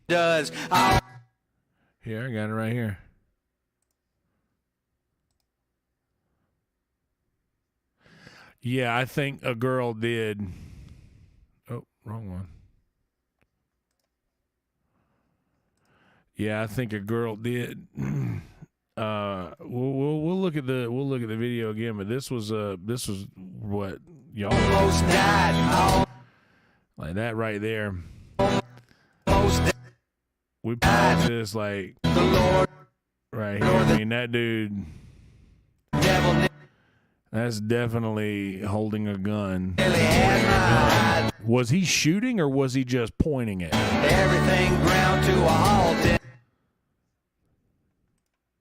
Here, I got it right here. Yeah, I think a girl did. Oh, wrong one. Yeah, I think a girl did. We'll look at the video again, but this was what y'all almost died. Like that right there. We paused this like right here. I mean, that dude. That's definitely holding a gun. Was he shooting or was he just pointing it? Everything ground to a halt.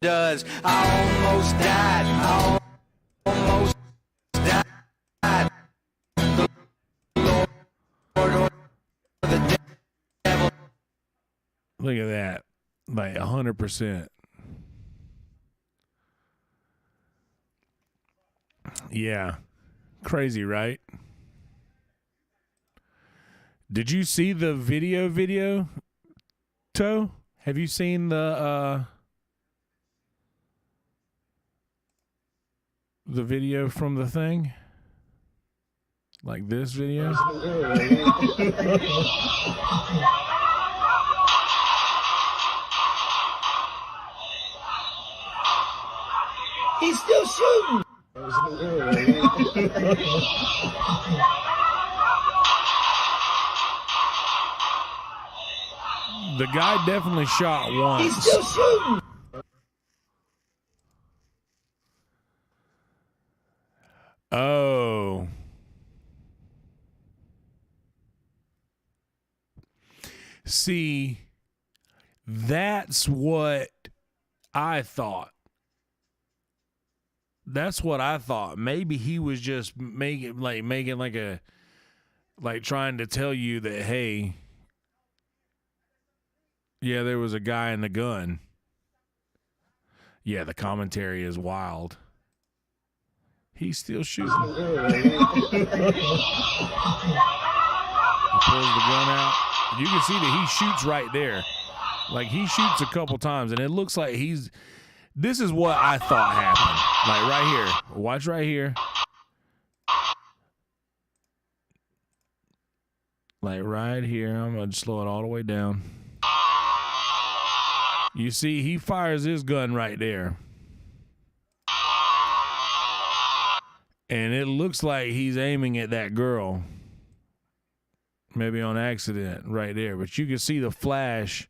Does I almost died? Almost died. The Lord or the devil. Look at that, like 100%. Yeah, crazy, right? Did you see the video? Toe? Have you seen the video from the thing? Like this video? He's still shooting. The guy definitely shot once. He's still shooting. Oh. See, that's what I thought. That's what I thought. Maybe he was just making trying to tell you that, hey, yeah, there was a guy in the gun. Yeah, the commentary is wild. He's still shooting. He pulls the gun out. You can see that he shoots right there. Like, he shoots a couple times, and it looks like this is what I thought happened. Like, right here. Watch right here. Like, right here. I'm going to slow it all the way down. You see, he fires his gun right there. And it looks like he's aiming at that girl. Maybe on accident right there. But you can see the flash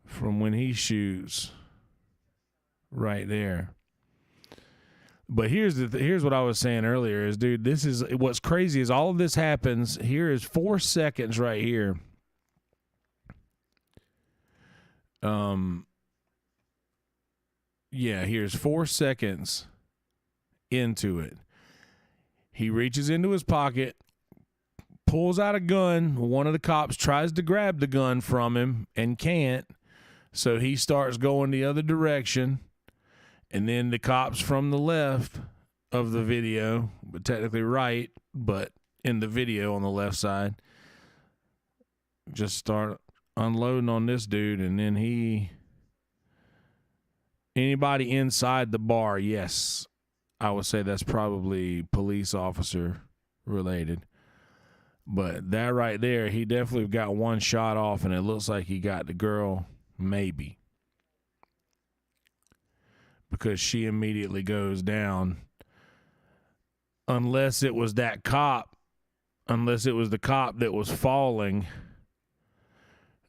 from when he shoots right there. But here's what I was saying earlier is, dude, this is what's crazy is all of this happens. Here is 4 seconds right here. Yeah, here's 4 seconds into it. He reaches into his pocket, pulls out a gun. One of the cops tries to grab the gun from him and can't. So he starts going the other direction. And then the cops from the left of the video, but technically right, but in the video on the left side, just start unloading on this dude. And then anybody inside the bar, yes, I would say that's probably police officer related. But that right there, he definitely got one shot off, and it looks like he got the girl, maybe. Because she immediately goes down. Unless it was that cop, unless it was the cop that was falling,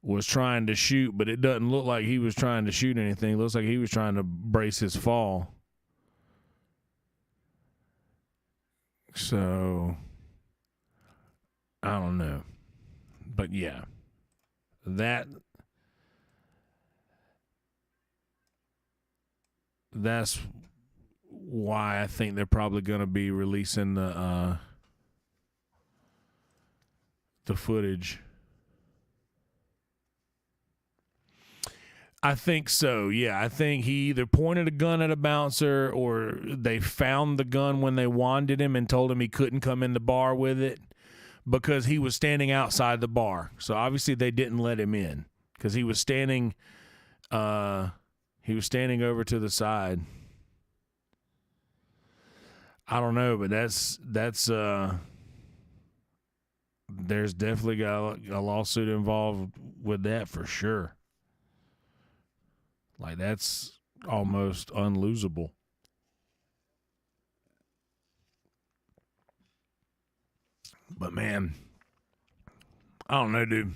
was trying to shoot, but it doesn't look like he was trying to shoot anything. It looks like he was trying to brace his fall. So, I don't know. But yeah, that's why I think they're probably going to be releasing the footage. I think so, yeah. I think he either pointed a gun at a bouncer or they found the gun when they wanded him and told him he couldn't come in the bar with it because he was standing outside the bar. So obviously they didn't let him in because he was standing over to the side. I don't know, but that's there's definitely got a lawsuit involved with that for sure. Like, that's almost unlosable. But, man, I don't know, dude.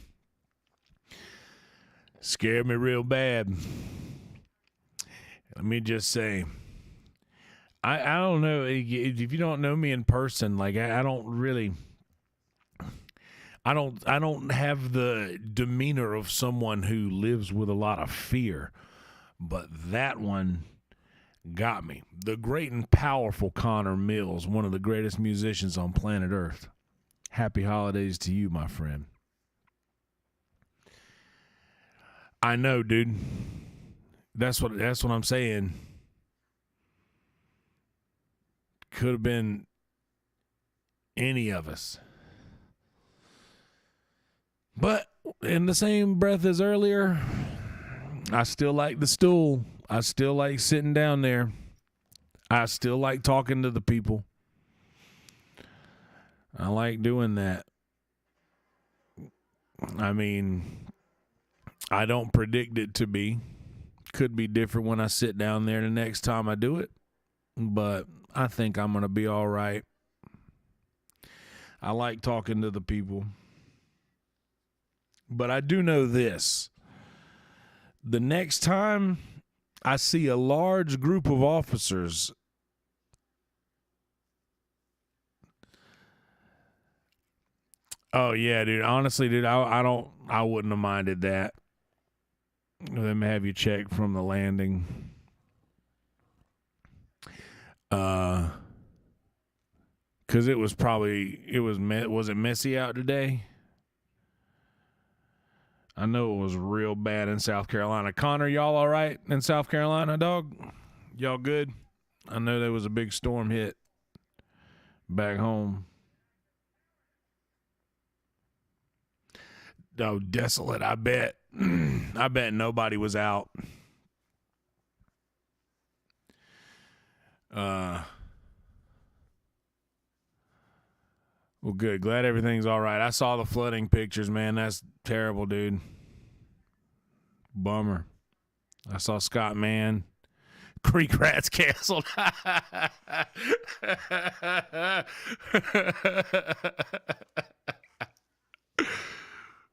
Scared me real bad. Let me just say, I don't know. If you don't know me in person, like, I don't really... I don't have the demeanor of someone who lives with a lot of fear. But that one got me. The great and powerful Connor Mills, one of the greatest musicians on planet Earth. Happy holidays to you, my friend. I know, dude. That's what I'm saying. Could have been any of us. But in the same breath as earlier, I still like the stool. I still like sitting down there. I still like talking to the people. I like doing that. I mean, I don't predict it to be. Could be different when I sit down there the next time I do it. But I think I'm going to be all right. I like talking to the people. But I do know this. The next time I see a large group of officers, oh yeah, dude. Honestly, dude, I wouldn't have minded that. Them have you check from the landing. Cause it was was it messy out today? I know it was real bad in South Carolina. Connor, y'all all right in South Carolina, dog? Y'all good? I know there was a big storm hit back home. Oh, desolate, I bet. I bet nobody was out. Well, good. Glad everything's all right. I saw the flooding pictures, man. That's terrible, dude. Bummer. I saw Scott Mann. Creek rats canceled.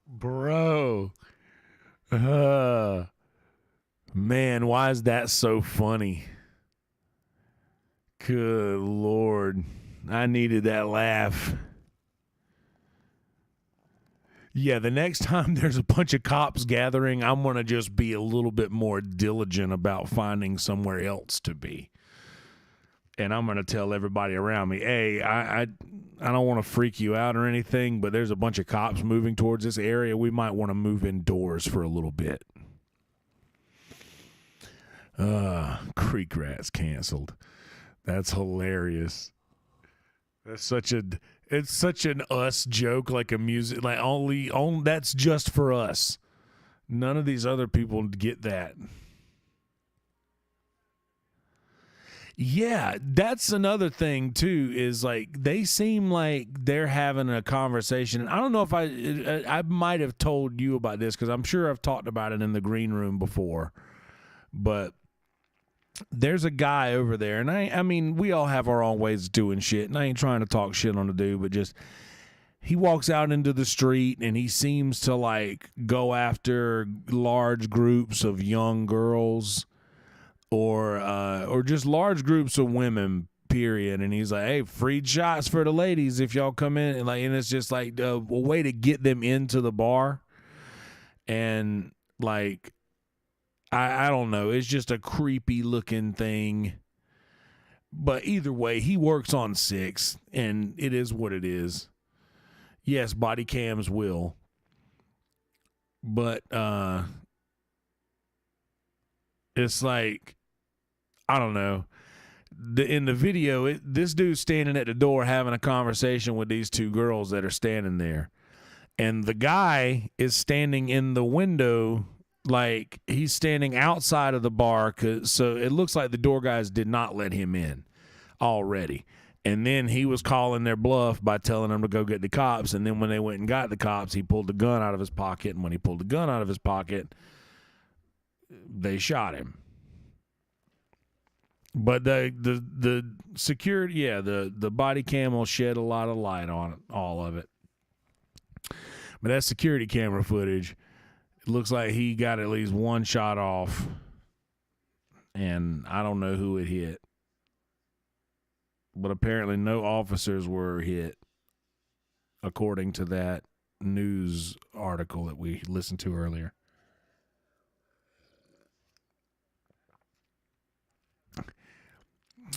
Bro. Man, why is that so funny? Good Lord. I needed that laugh. Yeah, the next time there's a bunch of cops gathering, I'm going to just be a little bit more diligent about finding somewhere else to be. and I'm going to tell everybody around me, hey, I don't want to freak you out or anything, but there's a bunch of cops moving towards this area. We might want to move indoors for a little bit. Creek Rats canceled. That's hilarious. It's such an us joke, like a music, like only that's just for us. None of these other people get that. Yeah, that's another thing too, is like they seem like they're having a conversation. And I don't know if I might have told you about this, because I'm sure I've talked about it in the green room before. But there's a guy over there, and I mean, we all have our own ways of doing shit, and I ain't trying to talk shit on the dude, but just he walks out into the street and he seems to like go after large groups of young girls or just large groups of women, period. And he's like, hey, free shots for the ladies if y'all come in. And it's just like a way to get them into the bar. And like, I don't know, it's just a creepy looking thing. But either way, he works on 6, and it is what it is. Yes, body cams will. But it's like, I don't know. In the video, this dude's standing at the door having a conversation with these 2 girls that are standing there. And the guy is standing in the window, like he's standing outside of the bar. So it looks like the door guys did not let him in already. And then he was calling their bluff by telling them to go get the cops. And then when they went and got the cops, he pulled the gun out of his pocket. And when he pulled the gun out of his pocket, they shot him. But the security, yeah, the body cam will shed a lot of light on all of it. But that security camera footage, it looks like he got at least 1 shot off, and I don't know who it hit. But apparently no officers were hit, according to that news article that we listened to earlier.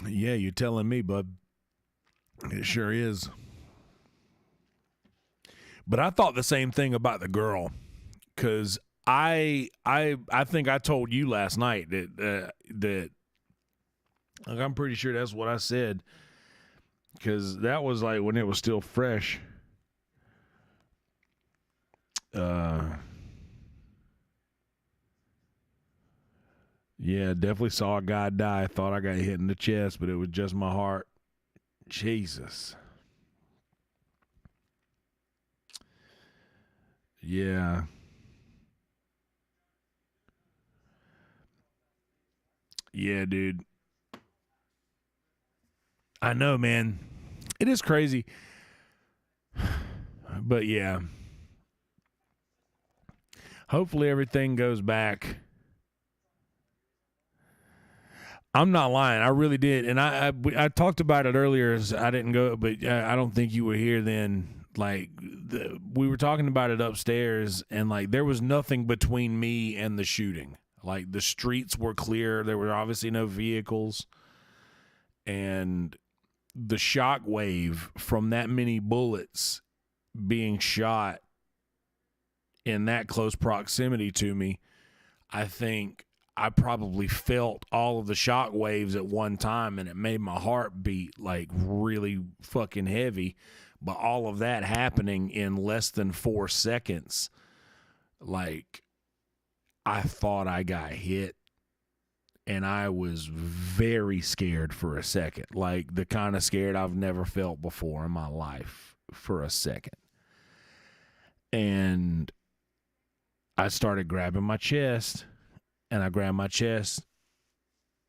Yeah, you're telling me, bud. It sure is. But I thought the same thing about the girl, because I think I told you last night that like, I'm pretty sure that's what I said, because that was like when it was still fresh. Yeah, definitely saw a guy die. Thought I got hit in the chest, but it was just my heart. Jesus. Yeah. Yeah, dude. I know, man. It is crazy. But yeah. Hopefully everything goes back. I'm not lying. I really did. And I talked about it earlier. I didn't go, but I don't think you were here then. Like, we were talking about it upstairs, and like there was nothing between me and the shooting. Like, the streets were clear. There were obviously no vehicles. And the shock wave from that many bullets being shot in that close proximity to me, I think I probably felt all of the shock waves at one time, and it made my heart beat like really fucking heavy. But all of that happening in less than 4 seconds, like, I thought I got hit, and I was very scared for a second, like the kind of scared I've never felt before in my life for a second. And I started grabbing my chest, and I grabbed my chest,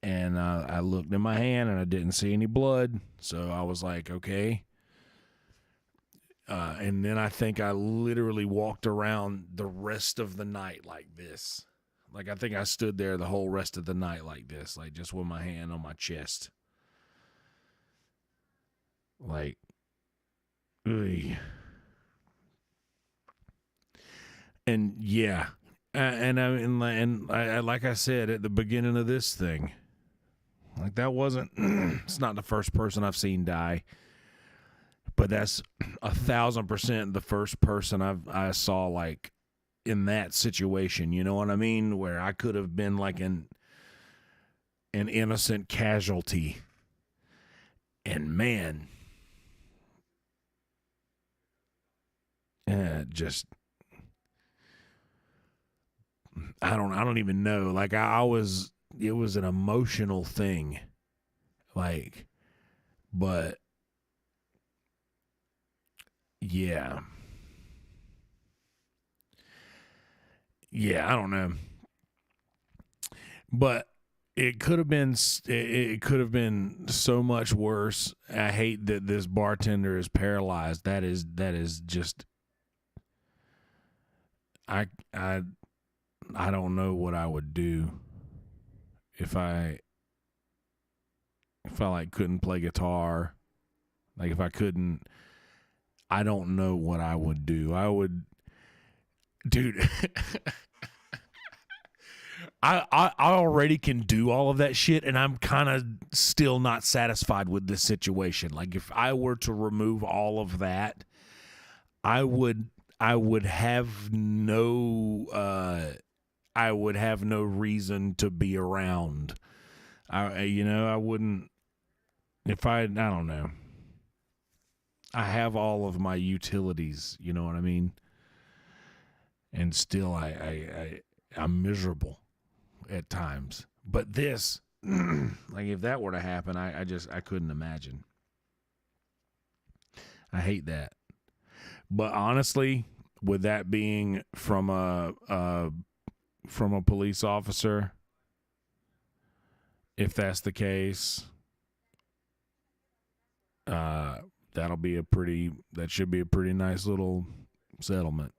and I looked in my hand, and I didn't see any blood. So I was like, okay. And then I think I literally walked around the rest of the night like this. Like, I think I stood there the whole rest of the night like this, like just with my hand on my chest. Like, ugh. And yeah. And I like I said at the beginning of this thing, Like that wasn't, it's not the first person I've seen die, but that's 1,000% the first person I saw like in that situation. You know what I mean? Where I could have been like an innocent casualty. And man, just I don't even know. Like I was, it was an emotional thing. Like, but yeah. Yeah, I don't know. But it could have been it could have been so much worse. I hate that this bartender is paralyzed. That is just I I I don't know what I would do if I like couldn't play guitar. Like if I couldn't, I don't know what I would do. I would, dude. I already can do all of that shit, and I'm kind of still not satisfied with this situation. Like if I were to remove all of that, I would have no reason to be around. I wouldn't if I don't know. I have all of my utilities, you know what I mean? And still I'm miserable at times. But this, like if that were to happen, I couldn't imagine. I hate that. But honestly, with that being from a police officer, if that's the case, that should be a pretty nice little settlement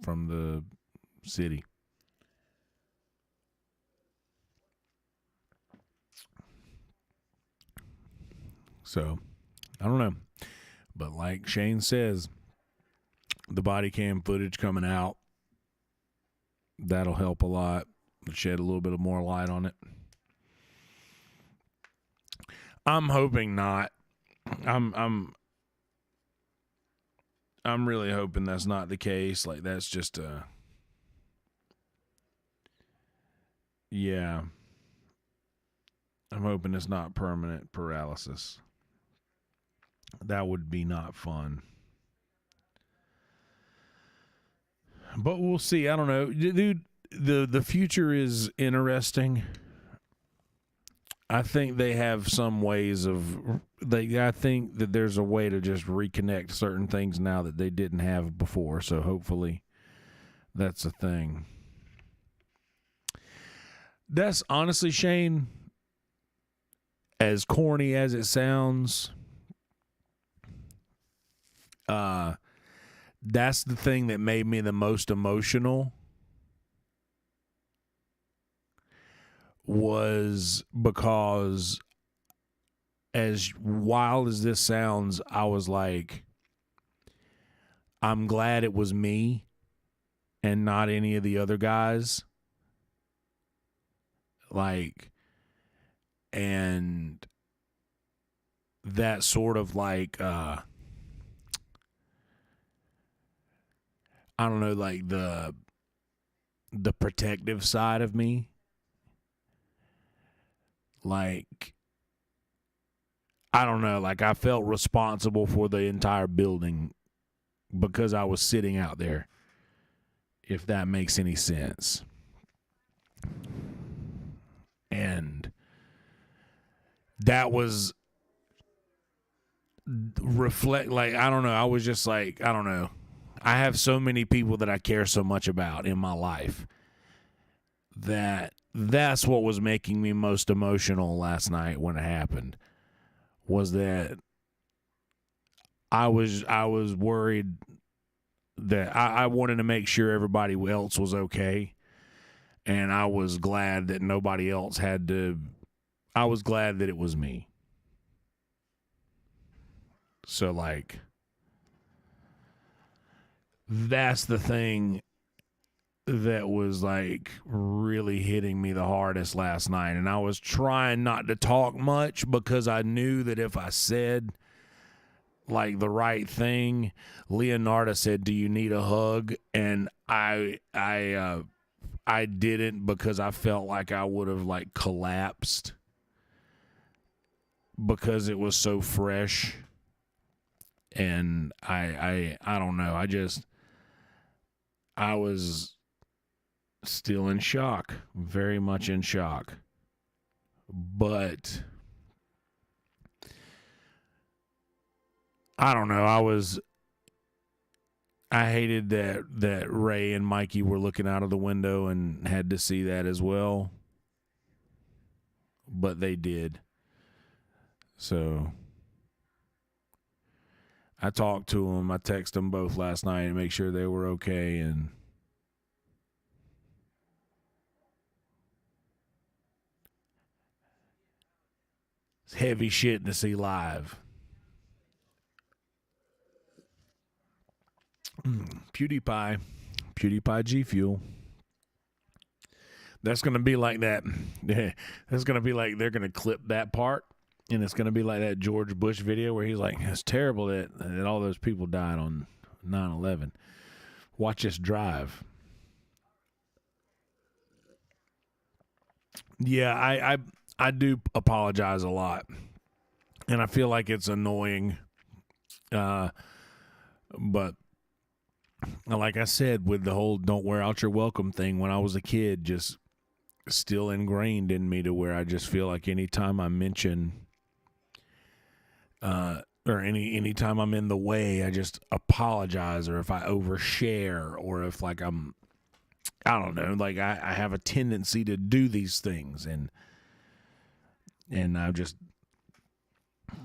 from the city. So, I don't know. But like Shane says, the body cam footage coming out, that'll help a lot. Shed a little bit of more light on it. I'm hoping not. I'm really hoping that's not the case. Like that's just yeah. I'm hoping it's not permanent paralysis. That would be not fun. But we'll see. I don't know. Dude, the future is interesting. I think they have some ways I think that there's a way to just reconnect certain things now that they didn't have before. So hopefully that's a thing. That's honestly, Shane, as corny as it sounds, that's the thing that made me the most emotional, was because as wild as this sounds, I was like, I'm glad it was me and not any of the other guys. Like, and that sort of like, I don't know, like the protective side of me. Like, I don't know, like I felt responsible for the entire building because I was sitting out there, if that makes any sense. And that was like, I don't know, I was just like, I don't know. I have so many people that I care so much about in my life that's what was making me most emotional last night when it happened, was that I was worried that I wanted to make sure everybody else was okay, and I was glad that nobody else had to. I was glad that it was me. So like, that's the thing. that was like really hitting me the hardest last night. And I was trying not to talk much because I knew that if I said like the right thing, Leonardo said, "Do you need a hug?" And I didn't, because I felt like I would have like collapsed because it was so fresh. And I don't know. I was still in shock, very much in shock. But I don't know. I hated that Ray and Mikey were looking out of the window and had to see that as well. But they did. So I talked to them. I texted them both last night to make sure they were okay. And it's heavy shit to see live. PewDiePie G Fuel. That's going to be like that. That's going to be like they're going to clip that part, and it's going to be like that George Bush video where he's like, "It's terrible that all those people died on 9/11. Watch us drive." Yeah, I do apologize a lot, and I feel like it's annoying. But like I said, with the whole "don't wear out your welcome" thing, when I was a kid, just still ingrained in me, to where I just feel like anytime I mention or anytime I'm in the way, I just apologize, or if I overshare, or if like I don't know, like I have a tendency to do these things, and I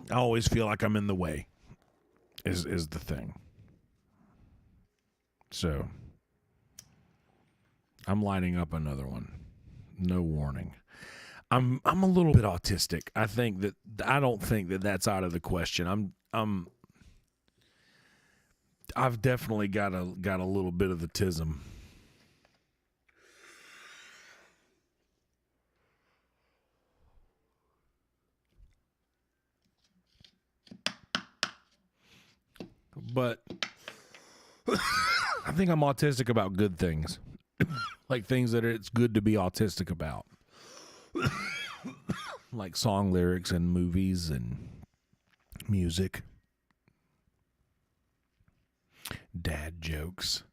always feel like I'm in the way is the thing. So I'm lighting up another one. No warning. I'm a little bit autistic. I don't think that that's out of the question. I've definitely got a little bit of the tism. But I think I'm autistic about good things. Like things that it's good to be autistic about. Like song lyrics and movies and music. Dad jokes.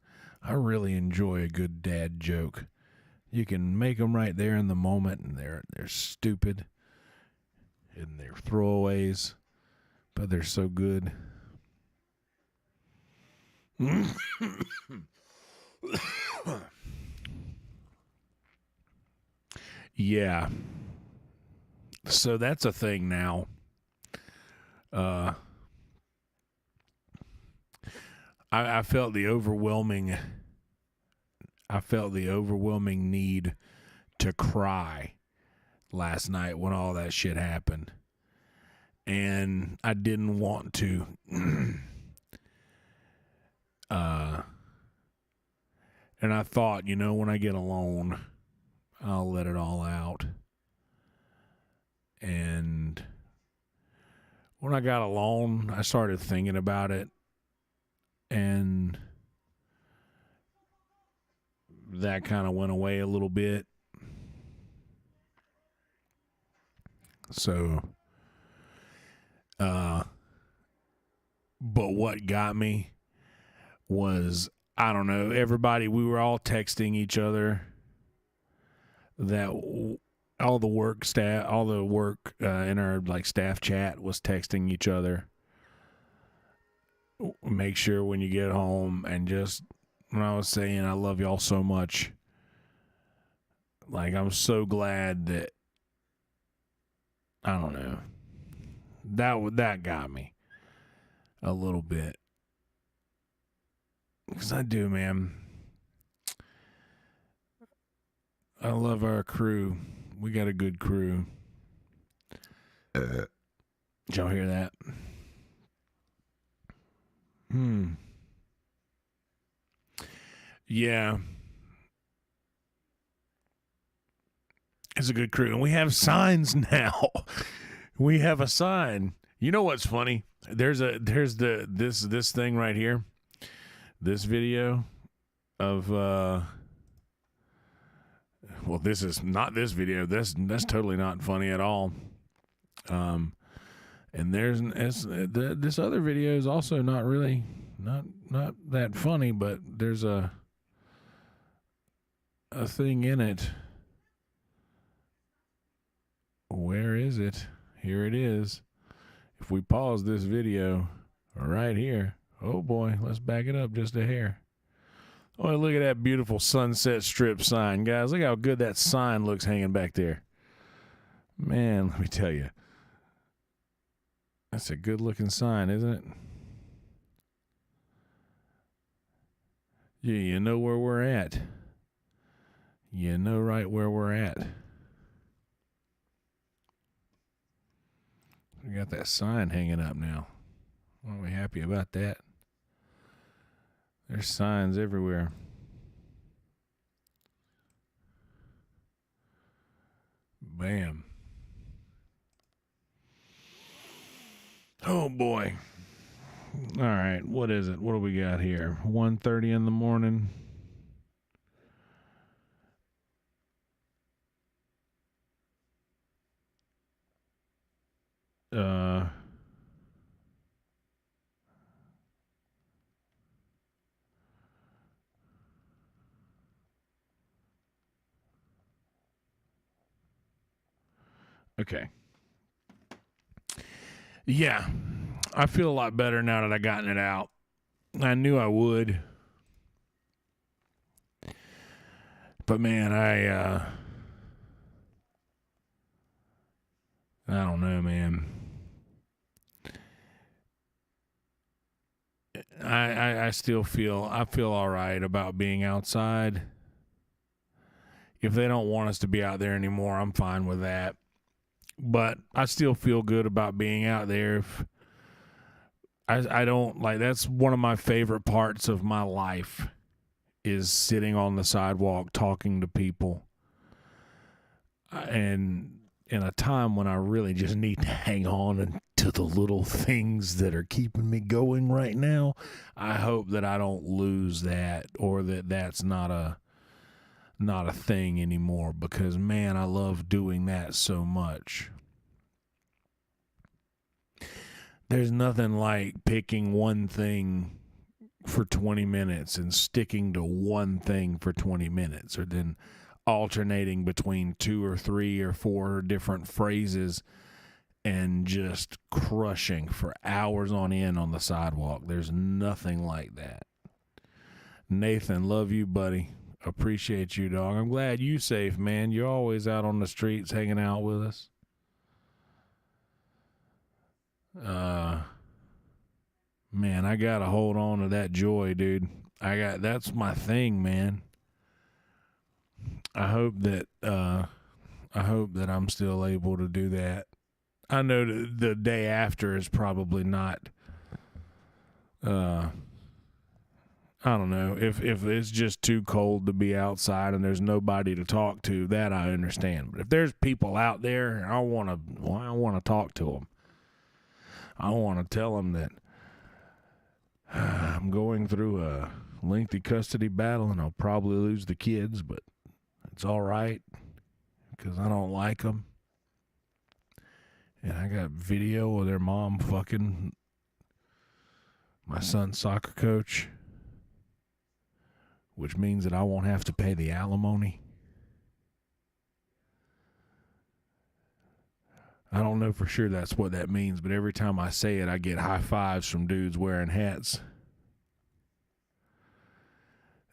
I really enjoy a good dad joke. You can make them right there in the moment, and they're stupid and they're throwaways, but they're so good. Yeah. So that's a thing now. I felt the overwhelming need to cry last night when all that shit happened. And I didn't want to. And I thought, when I get alone, I'll let it all out. And when I got alone, I started thinking about it. And that kind of went away a little bit. So, but what got me was, I don't know, we were all texting each other that all the work in our like staff chat was texting each other. Make sure when you get home, and just when I was saying I love y'all so much, like I'm so glad that, I don't know, that got me a little bit, because I do, man. I love our crew. We got a good crew. Did y'all hear that? Yeah. It's a good crew. And we have signs now. We have a sign. You know what's funny? There's this thing right here. This video of well, this is not this video. That's totally not funny at all. And this other video is also not really not that funny, but there's a thing in it. Where is it? Here it is. If we pause this video right here, oh boy, let's back it up just a hair. Oh, look at that beautiful Sunset Strip sign, guys. Look how good that sign looks hanging back there. Man, let me tell you. That's a good-looking sign, isn't it? Yeah, you know where we're at. You know right where we're at. We got that sign hanging up now. Aren't we happy about that? There's signs everywhere. Bam. Oh boy. All right, what is it? What do we got here? 1:30 in the morning. Okay. Yeah, I feel a lot better now that I gotten it out. I knew I would. But man, I don't know, man. I still feel all right about being outside. If they don't want us to be out there anymore, I'm fine with that. But I still feel good about being out there. If I don't like, that's one of my favorite parts of my life is sitting on the sidewalk talking to people. And in a time when I really just need to hang on to the little things that are keeping me going right now, I hope that I don't lose that, or that that's not a thing anymore, because man, I love doing that so much. There's nothing like picking one thing for 20 minutes and sticking to one thing for 20 minutes, or then alternating between 2 or 3 or 4 different phrases and just crushing for hours on end on the sidewalk. There's nothing like that. Nathan, love you, buddy. Appreciate you, dog. I'm glad you safe, man. You're always out on the streets hanging out with us. Man, I gotta hold on to that joy, dude. That's my thing, man. I hope that I'm still able to do that. I know the day after is probably not. I don't know, if it's just too cold to be outside and there's nobody to talk to, that I understand. But if there's people out there, I want to talk to them. I want to tell them that I'm going through a lengthy custody battle and I'll probably lose the kids, but it's all right because I don't like them. And I got video of their mom fucking my son's soccer coach, which means that I won't have to pay the alimony. I don't know for sure that's what that means, but every time I say it, I get high fives from dudes wearing hats.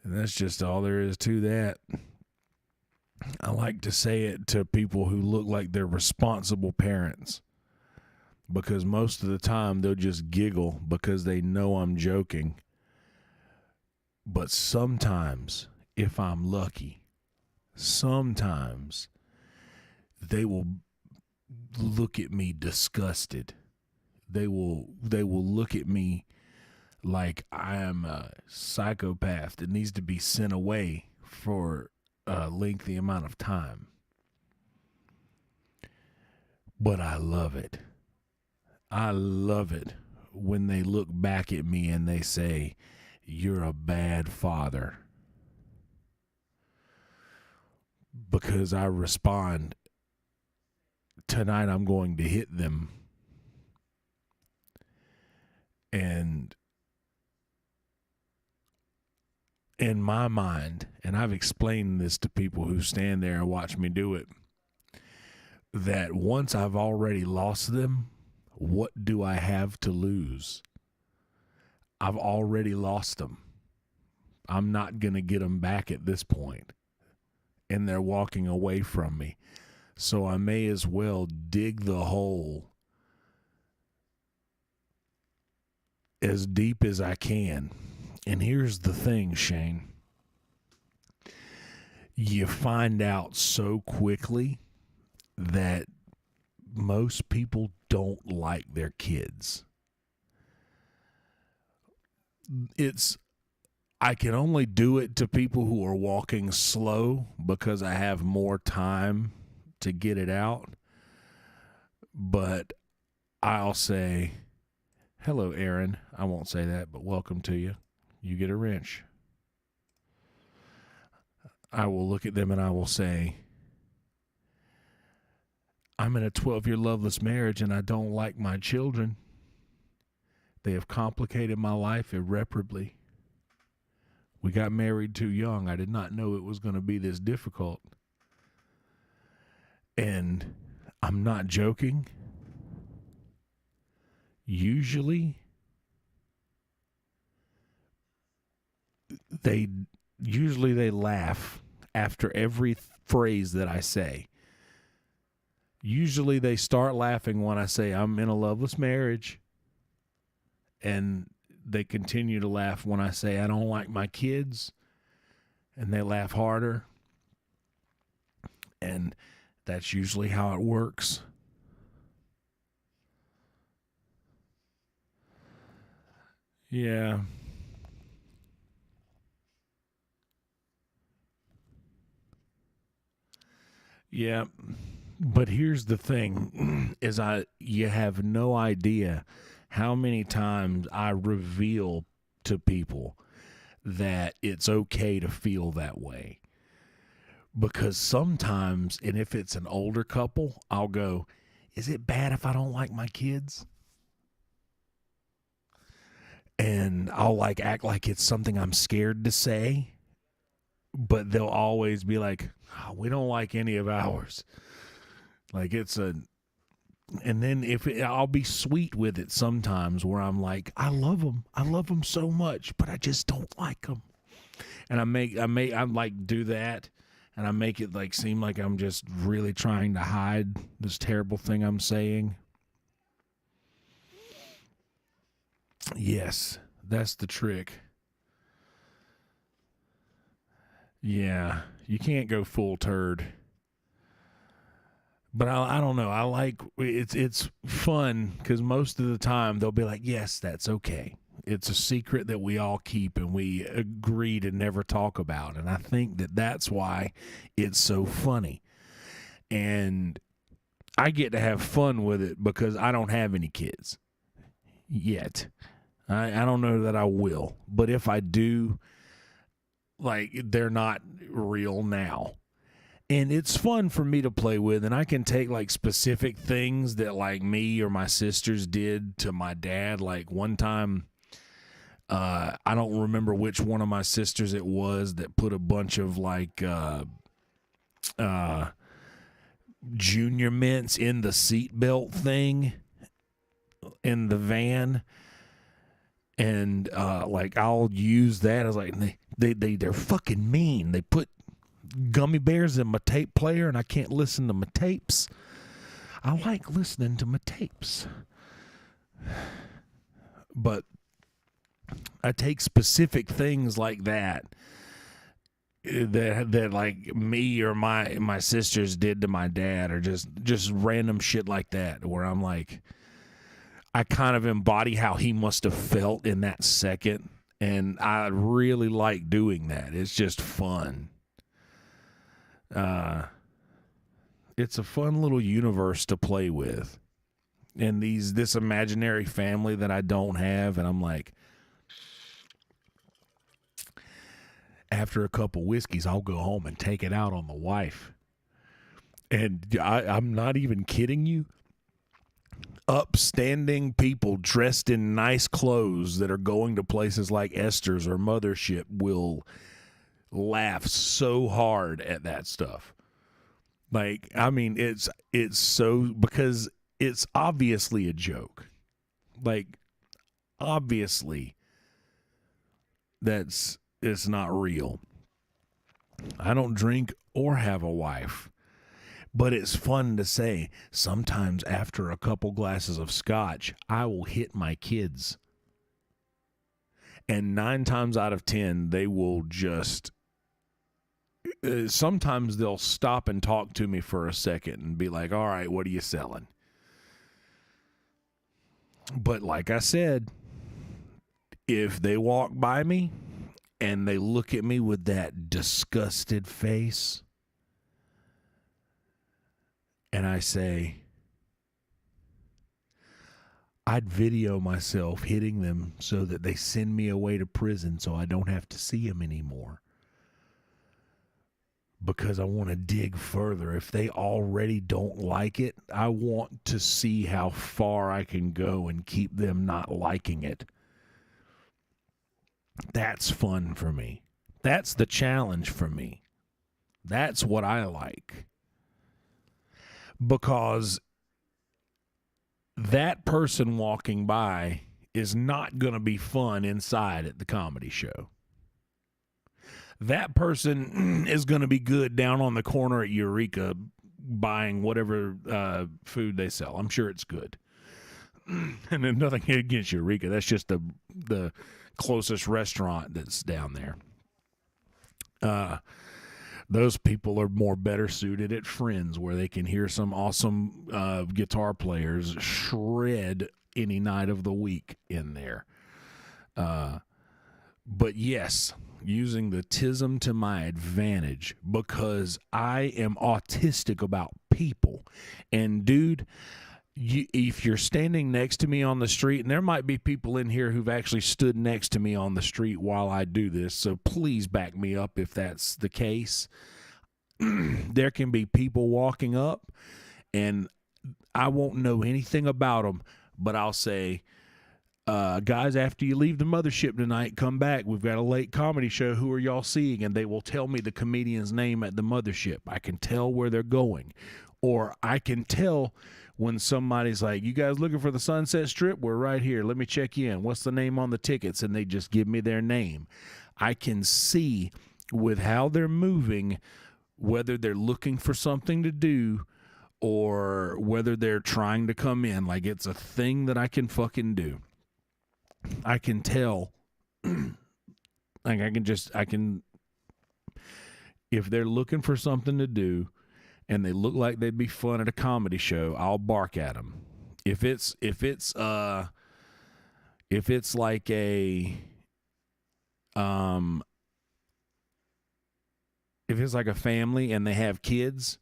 And that's just all there is to that. I like to say it to people who look like they're responsible parents, because most of the time they'll just giggle because they know I'm joking. But sometimes, if I'm lucky, sometimes they will look at me disgusted. They will look at me like I am a psychopath that needs to be sent away for a lengthy amount of time. But I love it. I love it when they look back at me and they say, "You're a bad father." Because I respond, "Tonight I'm going to hit them." And in my mind, and I've explained this to people who stand there and watch me do it, that once I've already lost them, what do I have to lose? I've already lost them. I'm not going to get them back at this point. And they're walking away from me. So I may as well dig the hole as deep as I can. And here's the thing, Shane. You find out so quickly that most people don't like their kids. I can only do it to people who are walking slow because I have more time to get it out. But I'll say, "Hello, Aaron." I won't say that, but welcome to you. You get a wrench. I will look at them and I will say, "I'm in a 12-year loveless marriage and I don't like my children. They have complicated my life irreparably. We got married too young. I did not know it was going to be this difficult. And I'm not joking. Usually they laugh after every phrase that I say. Usually they start laughing when I say I'm in a loveless marriage, and they continue to laugh when I say I don't like my kids, and they laugh harder. And that's usually how it works. Yeah. Yeah. But here's the thing is you have no idea how many times I reveal to people that it's okay to feel that way. Because sometimes, and if it's an older couple, I'll go, "Is it bad if I don't like my kids?" And I'll act like it's something I'm scared to say, but they'll always be like, "Oh, we don't like any of ours." And then I'll be sweet with it sometimes where I'm like, "I love them so much, but I just don't like them." And I do that, and I make it seem like I'm just really trying to hide this terrible thing I'm saying. Yes, that's the trick. Yeah, you can't go full turd. But I don't know. I like it's fun because most of the time they'll be like, "Yes, that's okay. It's a secret that we all keep and we agree to never talk about." And I think that that's why it's so funny. And I get to have fun with it because I don't have any kids yet. I don't know that I will, but if I do, they're not real now. And it's fun for me to play with, and I can take specific things that me or my sisters did to my dad. Like one time, I don't remember which one of my sisters it was that put a bunch of junior mints in the seatbelt thing in the van. And I'll use that as they're fucking mean. They put gummy bears in my tape player and I can't listen to my tapes. I like listening to my tapes. But I take specific things like that me or my sisters did to my dad, or just random shit like that, where I'm like, I kind of embody how he must have felt in that second, and I really like doing that. It's just fun. it's a fun little universe to play with. And this imaginary family that I don't have, and I'm like, after a couple whiskeys, I'll go home and take it out on the wife. And I'm not even kidding you. Upstanding people dressed in nice clothes that are going to places like Esther's or Mothership will laugh so hard at that stuff. Like, I mean, it's so, because it's obviously a joke. Like, obviously it's not real. I don't drink or have a wife. But it's fun to say, sometimes after a couple glasses of scotch, I will hit my kids. And 9 times out of 10, they will just, sometimes they'll stop and talk to me for a second and be like, all right, what are you selling? But like I said, if they walk by me and they look at me with that disgusted face, and I say, I'd video myself hitting them so that they send me away to prison so I don't have to see them anymore. Because I want to dig further. If they already don't like it, I want to see how far I can go and keep them not liking it. That's fun for me. That's the challenge for me. That's what I like. Because that person walking by is not going to be fun inside at the comedy show. That person is going to be good down on the corner at Eureka buying whatever food they sell. I'm sure it's good. And then nothing against Eureka. That's just the closest restaurant that's down there. Those people are more better suited at Friends, where they can hear some awesome guitar players shred any night of the week in there. But yes, using the tism to my advantage, because I am autistic about people. And dude, if you're standing next to me on the street, and there might be people in here who've actually stood next to me on the street while I do this, so please back me up if that's the case. There can be people walking up, and I won't know anything about them, but I'll say, guys, after you leave the Mothership tonight, come back. We've got a late comedy show. Who are y'all seeing? And they will tell me the comedian's name at the Mothership. I can tell where they're going. Or I can tell when somebody's like, you guys looking for the Sunset Strip? We're right here. Let me check you in. What's the name on the tickets? And they just give me their name. I can see with how they're moving whether they're looking for something to do or whether they're trying to come in. Like, it's a thing that I can fucking do. I can tell. Like, I can, if they're looking for something to do and they look like they'd be fun at a comedy show, I'll bark at them. If it's like a, if it's like a family and they have kids,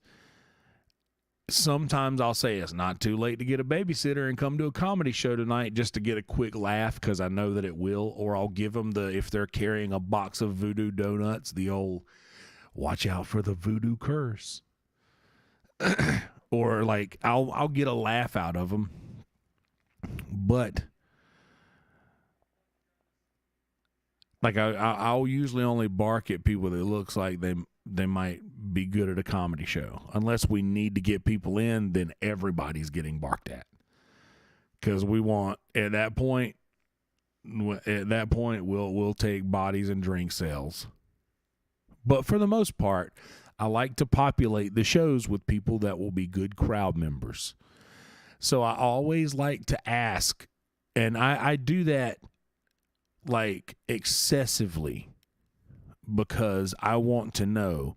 sometimes I'll say it's not too late to get a babysitter and come to a comedy show tonight just to get a quick laugh, because I know that it will. Or I'll give them if they're carrying a box of voodoo donuts, the old watch out for the voodoo curse. Or like I'll get a laugh out of them. But like I'll usually only bark at people that looks like they might be good at a comedy show. Unless we need to get people in, then everybody's getting barked at. Because we want, at that point, we'll take bodies and drink sales. But for the most part, I like to populate the shows with people that will be good crowd members. So I always like to ask, and I do that like excessively, because I want to know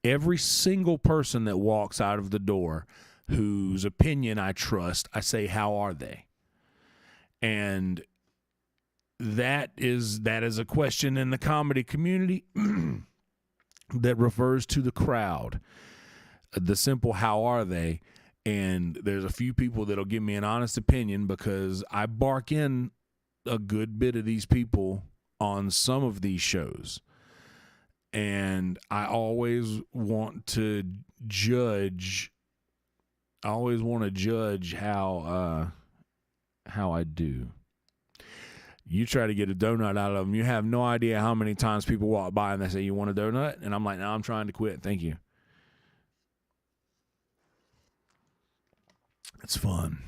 every single person that walks out of the door whose opinion I trust. I say, how are they? And that is a question in the comedy community that refers to the crowd. the simple how are they, and there's a few people that'll give me an honest opinion because I bark in a good bit of these people on some of these shows, and I always want to judge. I always want to judge how I do. You try to get a donut out of them. You have no idea how many times people walk by and they say, "You want a donut?" And I'm like, "No, I'm trying to quit. Thank you." It's fun.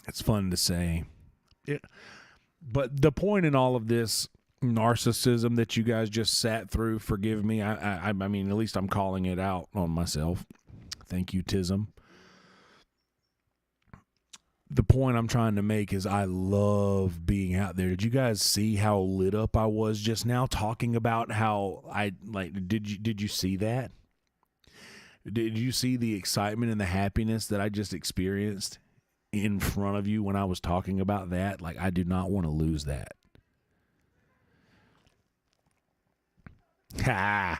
It's fun to say. But the point in all of this narcissism that you guys just sat through, forgive me. I mean, at least I'm calling it out on myself. Thank you, Tism. The point I'm trying to make is I love being out there. Did you guys see how lit up I was just now talking about how I like? Did you see that? Did you see the excitement and the happiness that I just experienced in front of you when I was talking about that? Like, I do not want to lose that. Ha!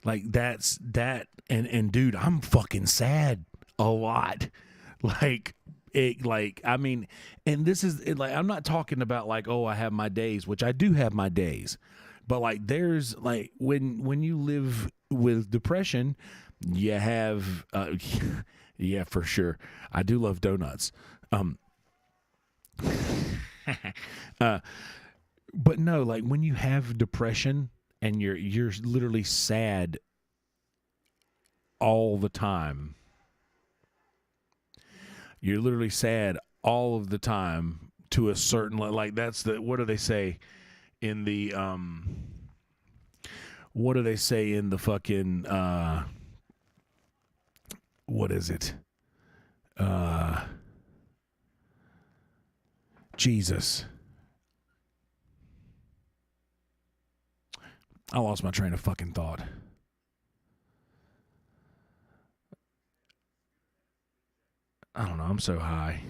Like, that's that. And dude, I'm fucking sad a lot. Like, I mean, and this is like, I'm not talking about like, oh, I have my days, which I do have my days. But like, there's like, when you live with depression, you have, yeah, for sure. I do love donuts. But no, like when you have depression and you're literally sad all the time. You're literally sad all of the time to a certain, like that's the, what do they say in the what do they say in the fucking what is it? Jesus. I lost my train of fucking thought. I don't know. I'm so high.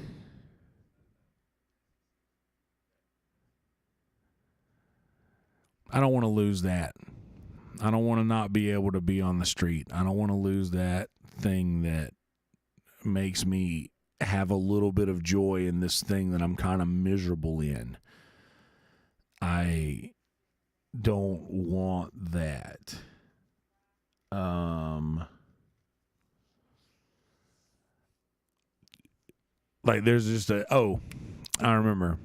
I don't want to lose that. I don't want to not be able to be on the street. I don't want to lose that thing that makes me have a little bit of joy in this thing that I'm kind of miserable in. I don't want that. Like there's just I remember.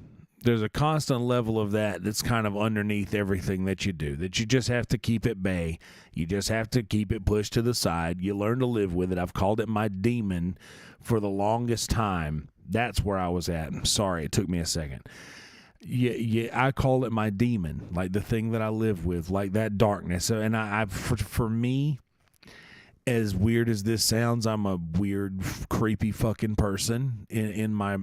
There's a constant level of that's kind of underneath everything that you do, that you just have to keep at bay. You just have to keep it pushed to the side. You learn to live with it. I've called it my demon for the longest time. That's where I was at. I'm sorry, it took me a second. Yeah, I call it my demon, like the thing that I live with, like that darkness. And for me, as weird as this sounds, I'm a weird, creepy fucking person in my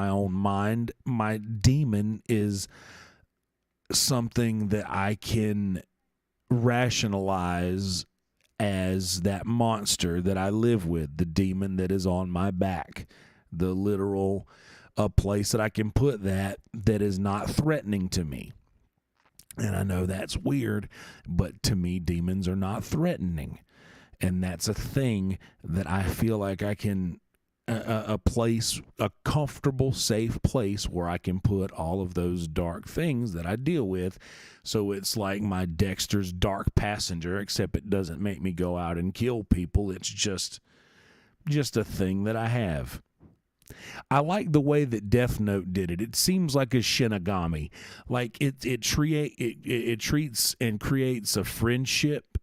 own mind. My demon is something that I can rationalize as that monster that I live with, the demon that is on my back, the literal a place that I can put that is not threatening to me. And I know that's weird, but to me, demons are not threatening. And that's a thing that I feel like I can, a place, a comfortable, safe place where I can put all of those dark things that I deal with. So it's like my Dexter's dark passenger, except it doesn't make me go out and kill people. It's just a thing that I have. I like the way that Death Note did it. It seems like a Shinigami. Like it treats and creates a friendship,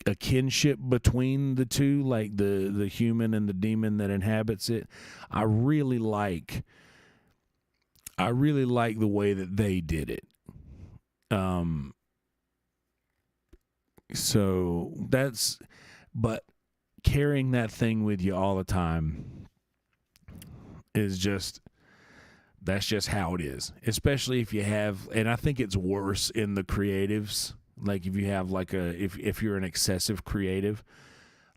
a kinship between the two, like the human and the demon that inhabits it. I really like the way that they did it. So but carrying that thing with you all the time is that's just how it is. Especially if you have, and I think it's worse in the creatives. Like if you have like if you're an excessive creative,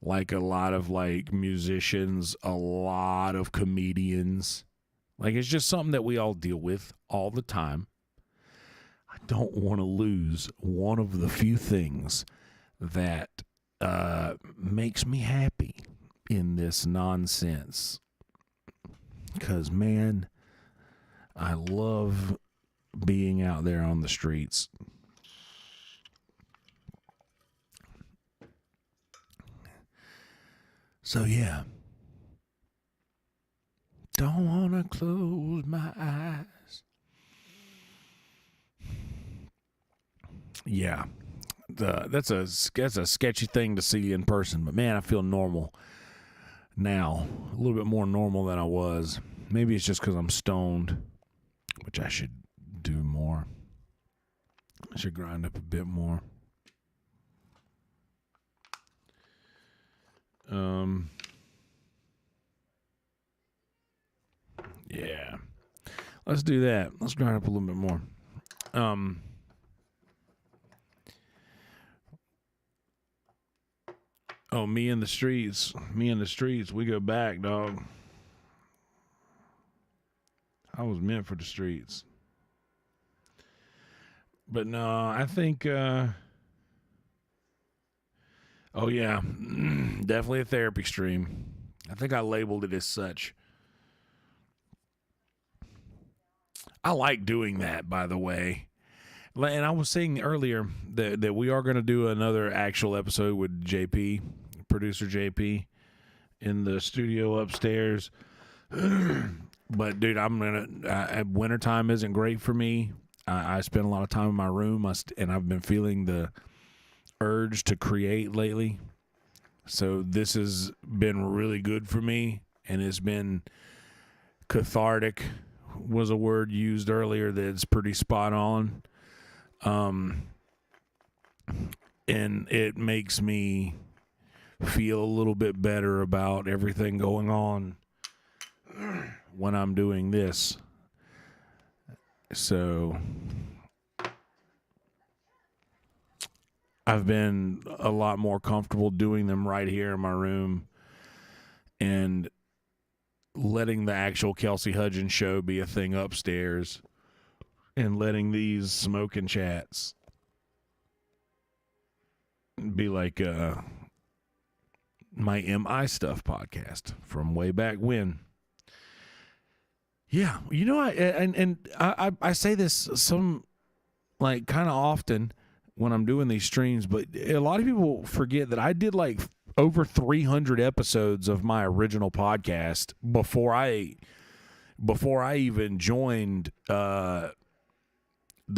like a lot of like musicians, a lot of comedians, like it's just something that we all deal with all the time. don't want to lose one of the few things that makes me happy in this nonsense. Because, man, I love being out there on the streets. So, yeah. Don't want to close my eyes. Yeah. That's a sketchy thing to see in person. But, man, I feel normal now. A little bit more normal than I was. Maybe it's just because I'm stoned, which I should do more. I should grind up a bit more. Yeah. Let's do that. Let's grind up a little bit more. Oh, me in the streets, we go back, dog. I was meant for the streets. But no, I think, oh yeah, definitely a therapy stream. I think I labeled it as such. I like doing that, by the way. And I was saying earlier that we are going to do another actual episode with JP, producer JP, in the studio upstairs. But, dude, wintertime isn't great for me. I spend a lot of time in my room, and I've been feeling the urge to create lately. So this has been really good for me, and it's been cathartic, was a word used earlier that's pretty spot on. And it makes me feel a little bit better about everything going on when I'm doing this. So I've been a lot more comfortable doing them right here in my room and letting the actual Kelsey Hudgens show be a thing upstairs and letting these smoking chats be like my MI Stuff podcast from way back when. Yeah, you know, I say this some like kind of often when I'm doing these streams, but a lot of people forget that I did like over 300 episodes of my original podcast before I even joined the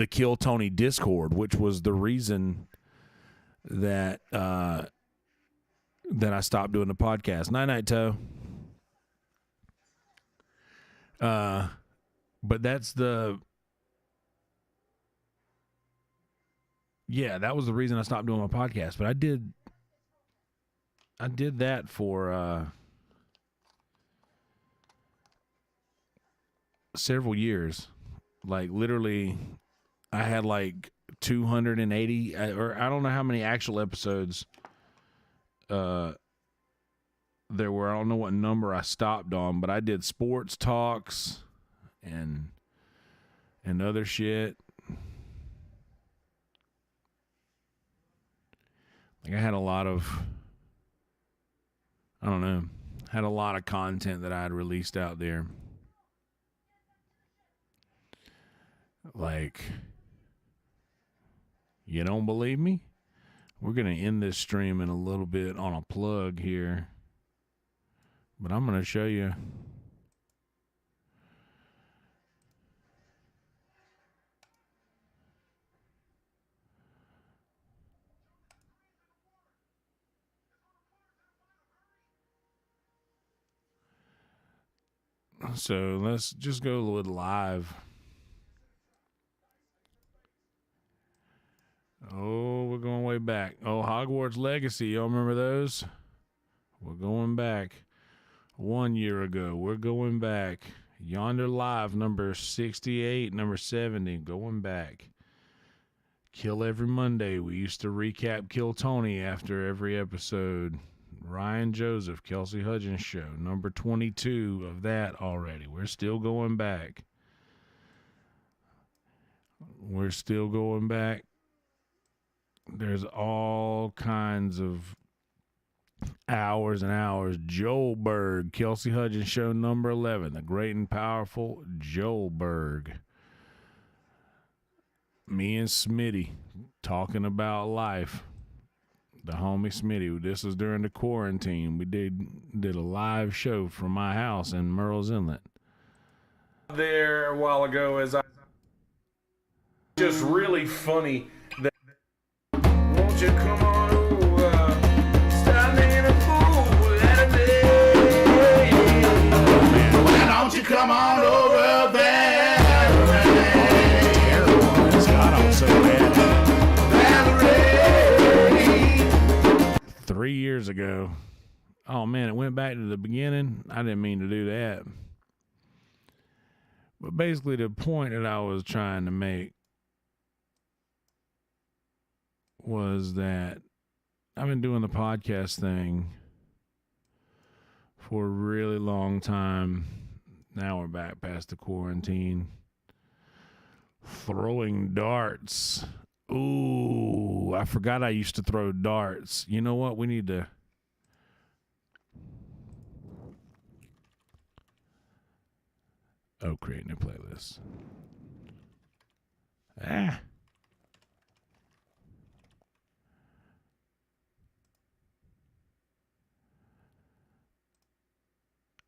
Kill Tony Discord, which was the reason that I stopped doing the podcast. Night, Toe. But that's that was the reason I stopped doing my podcast. But I did that for several years. Like, literally, I had like 280, or I don't know how many actual episodes there were. I don't know what number I stopped on, but I did sports talks and other shit. Like, I had a lot of, I don't know, had a lot of content that I had released out there. Like, you don't believe me? We're going to end this stream in a little bit on a plug here. But I'm going to show you. So let's just go with live. Oh, we're going way back. Oh, Hogwarts Legacy. Y'all remember those? We're going back 1 year ago. We're going back. Yonder Live, number 68, number 70. Going back. Kill Every Monday. We used to recap Kill Tony after every episode. Ryan Joseph, Kelsey Hudgens Show. Number 22 of that already. We're still going back. We're still going back. There's all kinds of hours and hours. Joel Berg, Kelsey Hudgens show number 11, the great and powerful Joel Berg. Me and Smitty talking about life. The homie Smitty. This was during the quarantine. We did a live show from my house in Murrells Inlet. There a while ago, as I just really funny that won't you come on over, stop being a fool, let me. Why don't you come on over there? God, I'm so bad. 3 years ago. Oh man, it went back to the beginning. I didn't mean to do that. But basically the point that I was trying to make was that I've been doing the podcast thing for a really long time. Now we're back past the quarantine. Throwing darts. Ooh, I forgot I used to throw darts. You know what? We need to... Oh, create new playlist. Ah.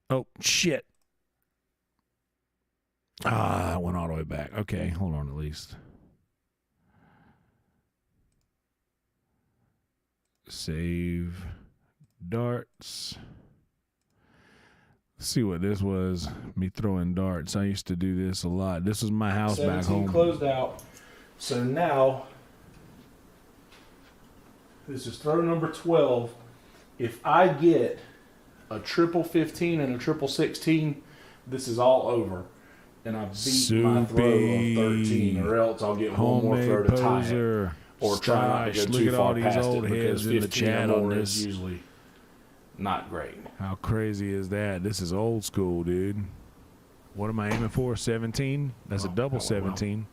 Oh, shit. Ah, I went all the way back. Okay, hold on at least. Save darts. Let's see what this was. Me throwing darts. I used to do this a lot. This was my house back home. Closed out. So now, this is throw number 12. If I get a triple 15 and a triple 16, this is all over. And I beat my throw of 13, or else I'll get one more throw to tie it. Or try not to go too far past it, because 15 or more is usually not great. How crazy is that? This is old school, dude. What am I aiming for? 17? That's a double 17.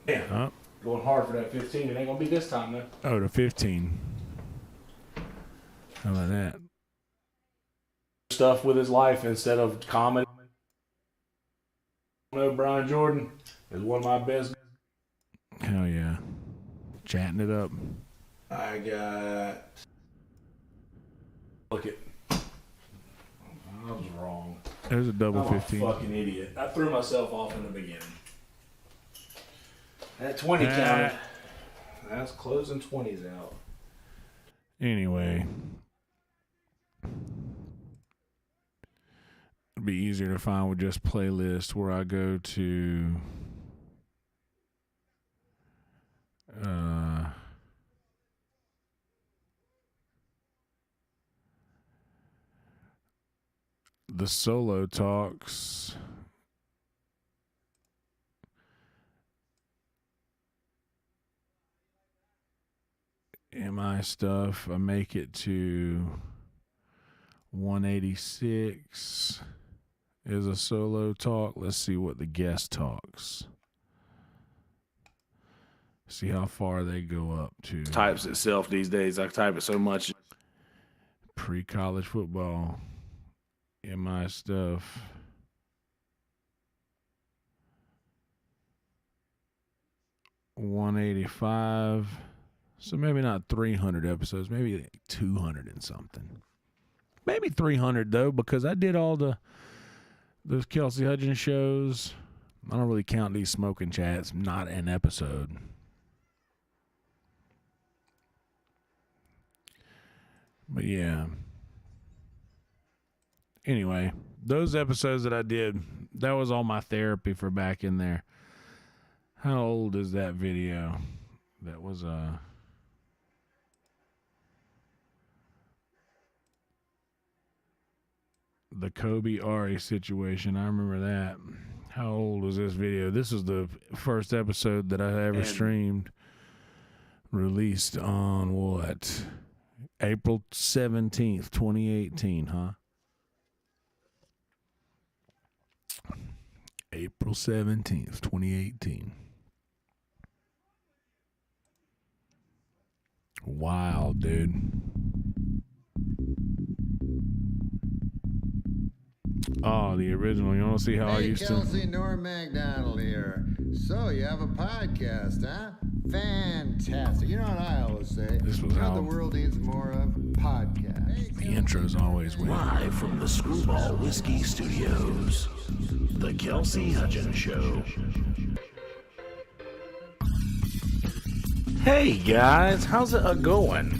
Yeah. Going hard for that 15. It ain't going to be this time, though. Oh, the 15. How about that? Stuff with his life instead of comedy. No, Brian Jordan is one of my best. Hell yeah. Chatting it up. I got... Look it. I was wrong. There's a double 15. I'm a fucking idiot. I threw myself off in the beginning. That 20 counted. That's closing 20s out. Anyway. It'd be easier to find with just playlist, where I go to the solo talks. MI stuff. I make it to 186 is a solo talk. Let's see what the guest talks. See how far they go up to. Types itself these days. I type it so much. Pre-college football. MI stuff. $185. So maybe not 300 episodes, maybe 200 and something. Maybe 300 though, because I did all those Kelsey Hudgens shows. I don't really count these smoking chats, not an episode. But yeah. Anyway, those episodes that I did, that was all my therapy for back in there. How old is that video? That was the Kobe Ari situation. I remember that. How old was this video? This was the first episode that I ever streamed. Released on what? April 17th, 2018, huh? April 17th, 2018. Wild, dude. Oh, the original. You want to see how I used Kelsey, to? Norm MacDonald here. So you have a podcast, huh? Fantastic. You know what I always say? This was you know how the world needs more of podcasts. The intro's always weird. Live from the Screwball Whiskey Studios, The Kelsey Hudgens Show. Hey guys, how's it going?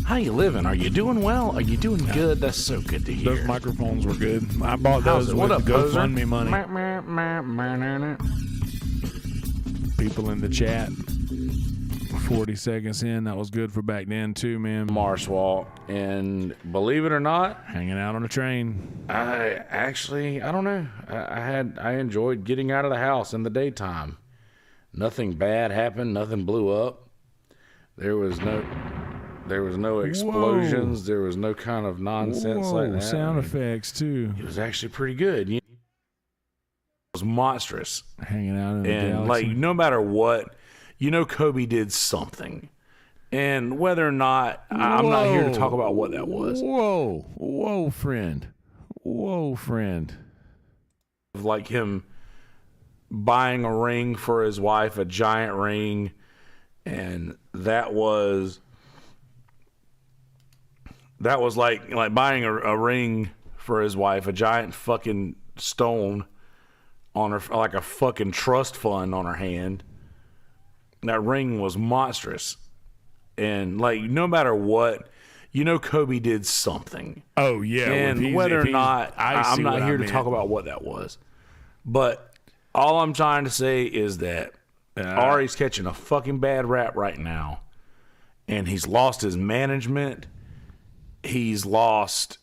How you living? Are you doing well? Are you doing good? That's so good to hear. Those microphones were good. I bought How's those it? with What up, GoFundMe money. money? People in the chat. 40 seconds in. That was good for back then too, man. Marswall, and believe it or not, Hanging out on a train. I don't know. I enjoyed getting out of the house in the daytime. Nothing bad happened. Nothing blew up. There was no explosions. Whoa. There was no kind of nonsense Whoa, like that. sound effects too. It was actually pretty good. It was monstrous. Hanging out in the And galaxy. like, no matter what, Kobe did something. And whether or not, I'm not here to talk about what that was. Whoa, friend. Like him buying a ring for his wife, a giant ring, and that was like buying a ring for his wife, a giant fucking stone on her, like a fucking trust fund on her hand. That ring was monstrous. And like, no matter what, Kobe did something. Oh yeah, And whether or not, I'm not here to talk about what that was. But all I'm trying to say is that Ari's catching a fucking bad rap right now. And he's lost his management. He's lost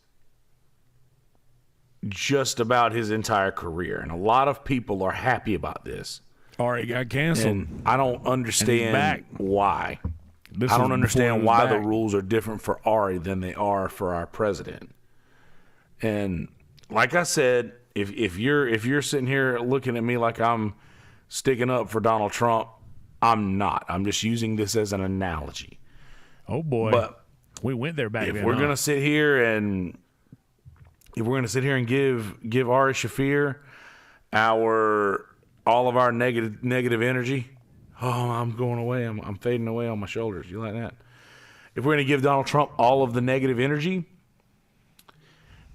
just about his entire career. And a lot of people are happy about this. Ari got canceled. And I don't understand why. I don't understand why the rules are different for Ari than they are for our president. And like I said, if you're sitting here looking at me like I'm sticking up for Donald Trump, I'm not. I'm just using this as an analogy. Oh boy. But we went there back then. if we're gonna sit here and give Ari Shaffir all of our negative energy, I'm going away. I'm fading away on my shoulders. You like that? If we're gonna give Donald Trump all of the negative energy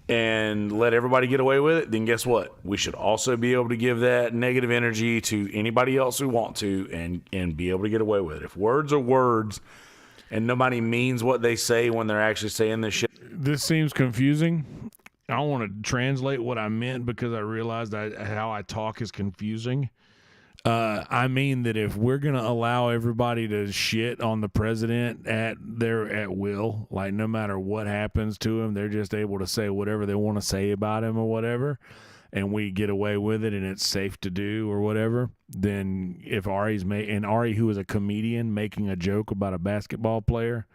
and let everybody get away with it, then guess what? We should also be able to give that negative energy to anybody else who want to and be able to get away with it. If words are words and nobody means what they say when they're actually saying this shit. This seems confusing. I want to translate what I meant because I realized how I talk is confusing. I mean that if we're going to allow everybody to shit on the president at will, like no matter what happens to him, they're just able to say whatever they want to say about him or whatever, and we get away with it and it's safe to do or whatever, then if Ari, who is a comedian, making a joke about a basketball player,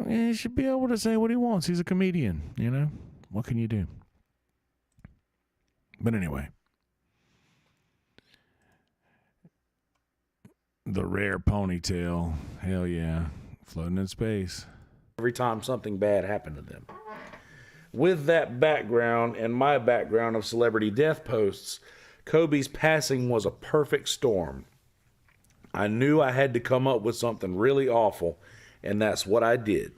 he should be able to say what he wants. He's a comedian, What can you do? But anyway. The rare ponytail. Hell yeah. Floating in space. Every time something bad happened to them. With that background and my background of celebrity death posts, Kobe's passing was a perfect storm. I knew I had to come up with something really awful, and that's what I did.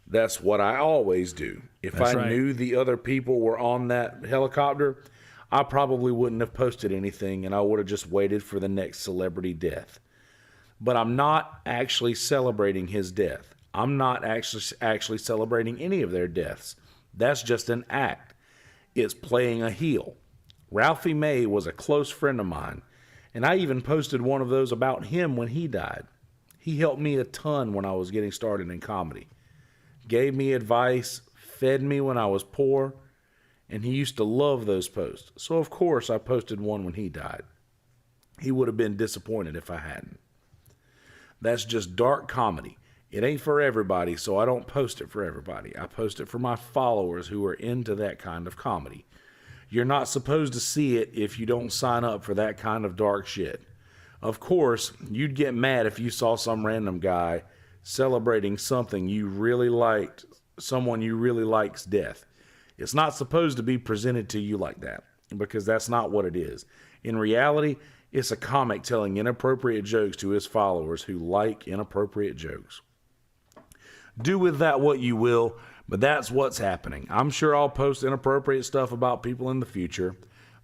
That's what I always do. If I knew the other people were on that helicopter, I probably wouldn't have posted anything, and I would have just waited for the next celebrity death. But I'm not actually celebrating his death. I'm not actually celebrating any of their deaths. That's just an act. It's playing a heel. Ralphie May was a close friend of mine, and I even posted one of those about him when he died. He helped me a ton when I was getting started in comedy. Gave me advice, fed me when I was poor, and he used to love those posts. So of course I posted one when he died. He would have been disappointed if I hadn't. That's just dark comedy. It ain't for everybody, so I don't post it for everybody. I post it for my followers who are into that kind of comedy. You're not supposed to see it if you don't sign up for that kind of dark shit. Of course, you'd get mad if you saw some random guy celebrating something you really liked, someone you really like's death. It's not supposed to be presented to you like that, because that's not what it is. In reality, it's a comic telling inappropriate jokes to his followers who like inappropriate jokes. Do with that what you will, but that's what's happening. I'm sure I'll post inappropriate stuff about people in the future.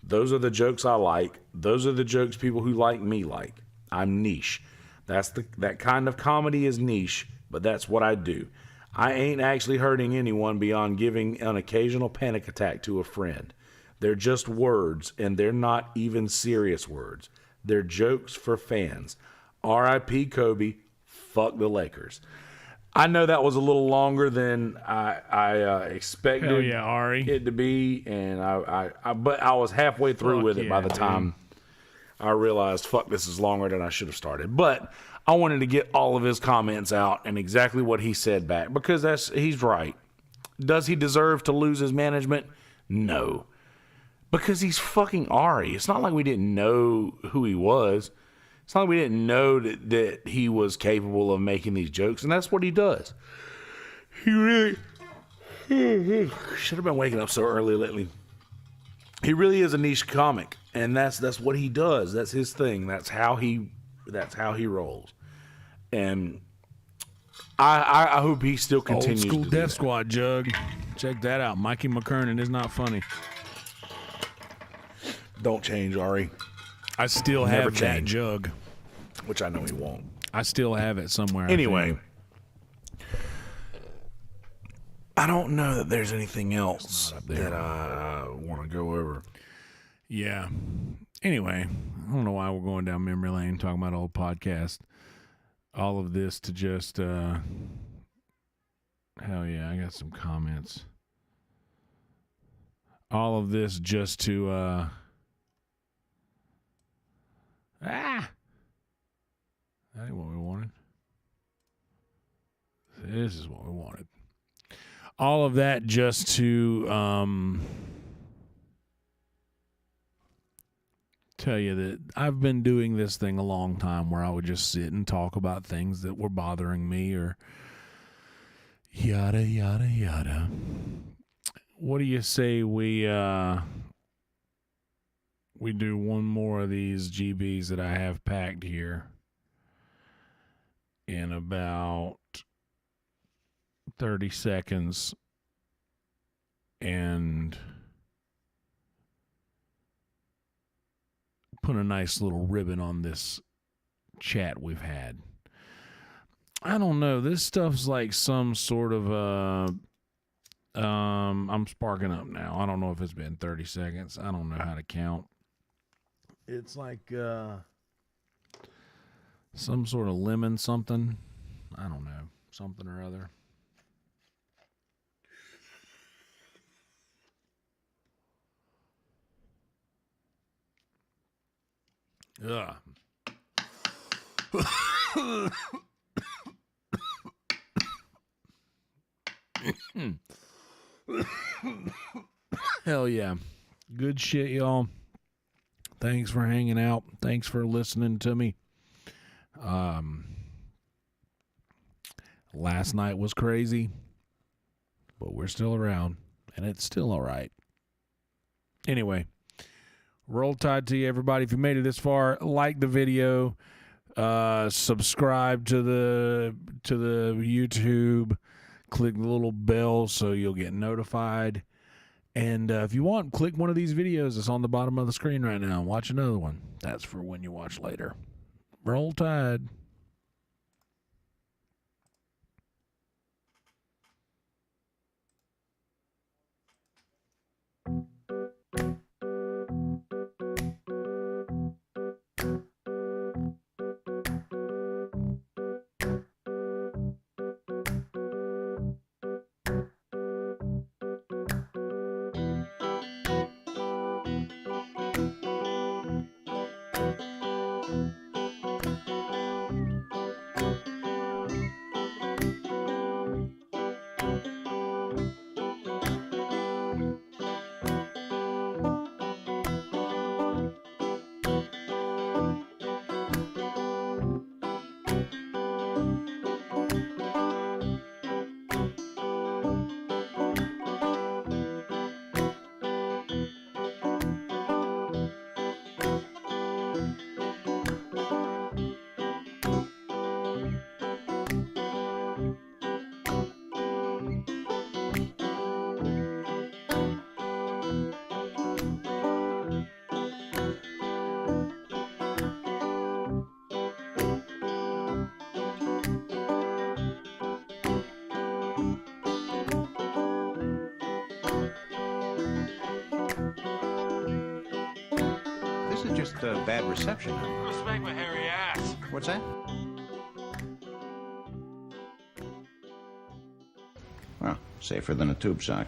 Those are the jokes I like. Those are the jokes people who like me like. I'm niche. That kind of comedy is niche, but that's what I do. I ain't actually hurting anyone beyond giving an occasional panic attack to a friend. They're just words, and they're not even serious words. They're jokes for fans. R.I.P. Kobe. Fuck the Lakers. I know that was a little longer than I expected Hell yeah, Ari. it to be, and but I was halfway through Fuck with it by yeah, the time I realized, fuck, this is longer than I should have started. But I wanted to get all of his comments out and exactly what he said back, because he's right. Does he deserve to lose his management? No. Because he's fucking Ari. It's not like we didn't know who he was. It's not like we didn't know that he was capable of making these jokes, and that's what he does. He really should have been waking up so early lately. He really is a niche comic, and that's what he does. That's his thing. That's how he rolls. And I hope he still Old continues school to do Death that. Squad, Jug. Check that out. Mikey McKernan is not funny. Don't change, Ari. I still Never have that change. jug. Which I know he won't. I still have it somewhere. Anyway, I don't know that there's anything else that I want to go over. Yeah. Anyway, I don't know why we're going down memory lane talking about old podcast. All of this to just, hell yeah, I got some comments. All of this just to, that ain't what we wanted. This is what we wanted. All of that just to tell you that I've been doing this thing a long time where I would just sit and talk about things that were bothering me or yada, yada, yada. What do you say we do one more of these GBs that I have packed here in about 30 seconds and put a nice little ribbon on this chat we've had. I don't know. This stuff's like some sort of I'm sparking up now. I don't know if it's been 30 seconds. I don't know how to count. It's like some sort of lemon something. I don't know. Something or other. Ugh. Hell yeah. Good shit, y'all. Thanks for hanging out. Thanks for listening to me. Last night was crazy, but we're still around, and it's still all right. Anyway, roll tide to you, everybody. If you made it this far, like the video, subscribe to the YouTube, click the little bell so you'll get notified. And if you want, click one of these videos that's on the bottom of the screen right now and watch another one. That's for when you watch later. Roll tide. Just a bad reception. Go smack my hairy ass. What's that? Well, safer than a tube sock.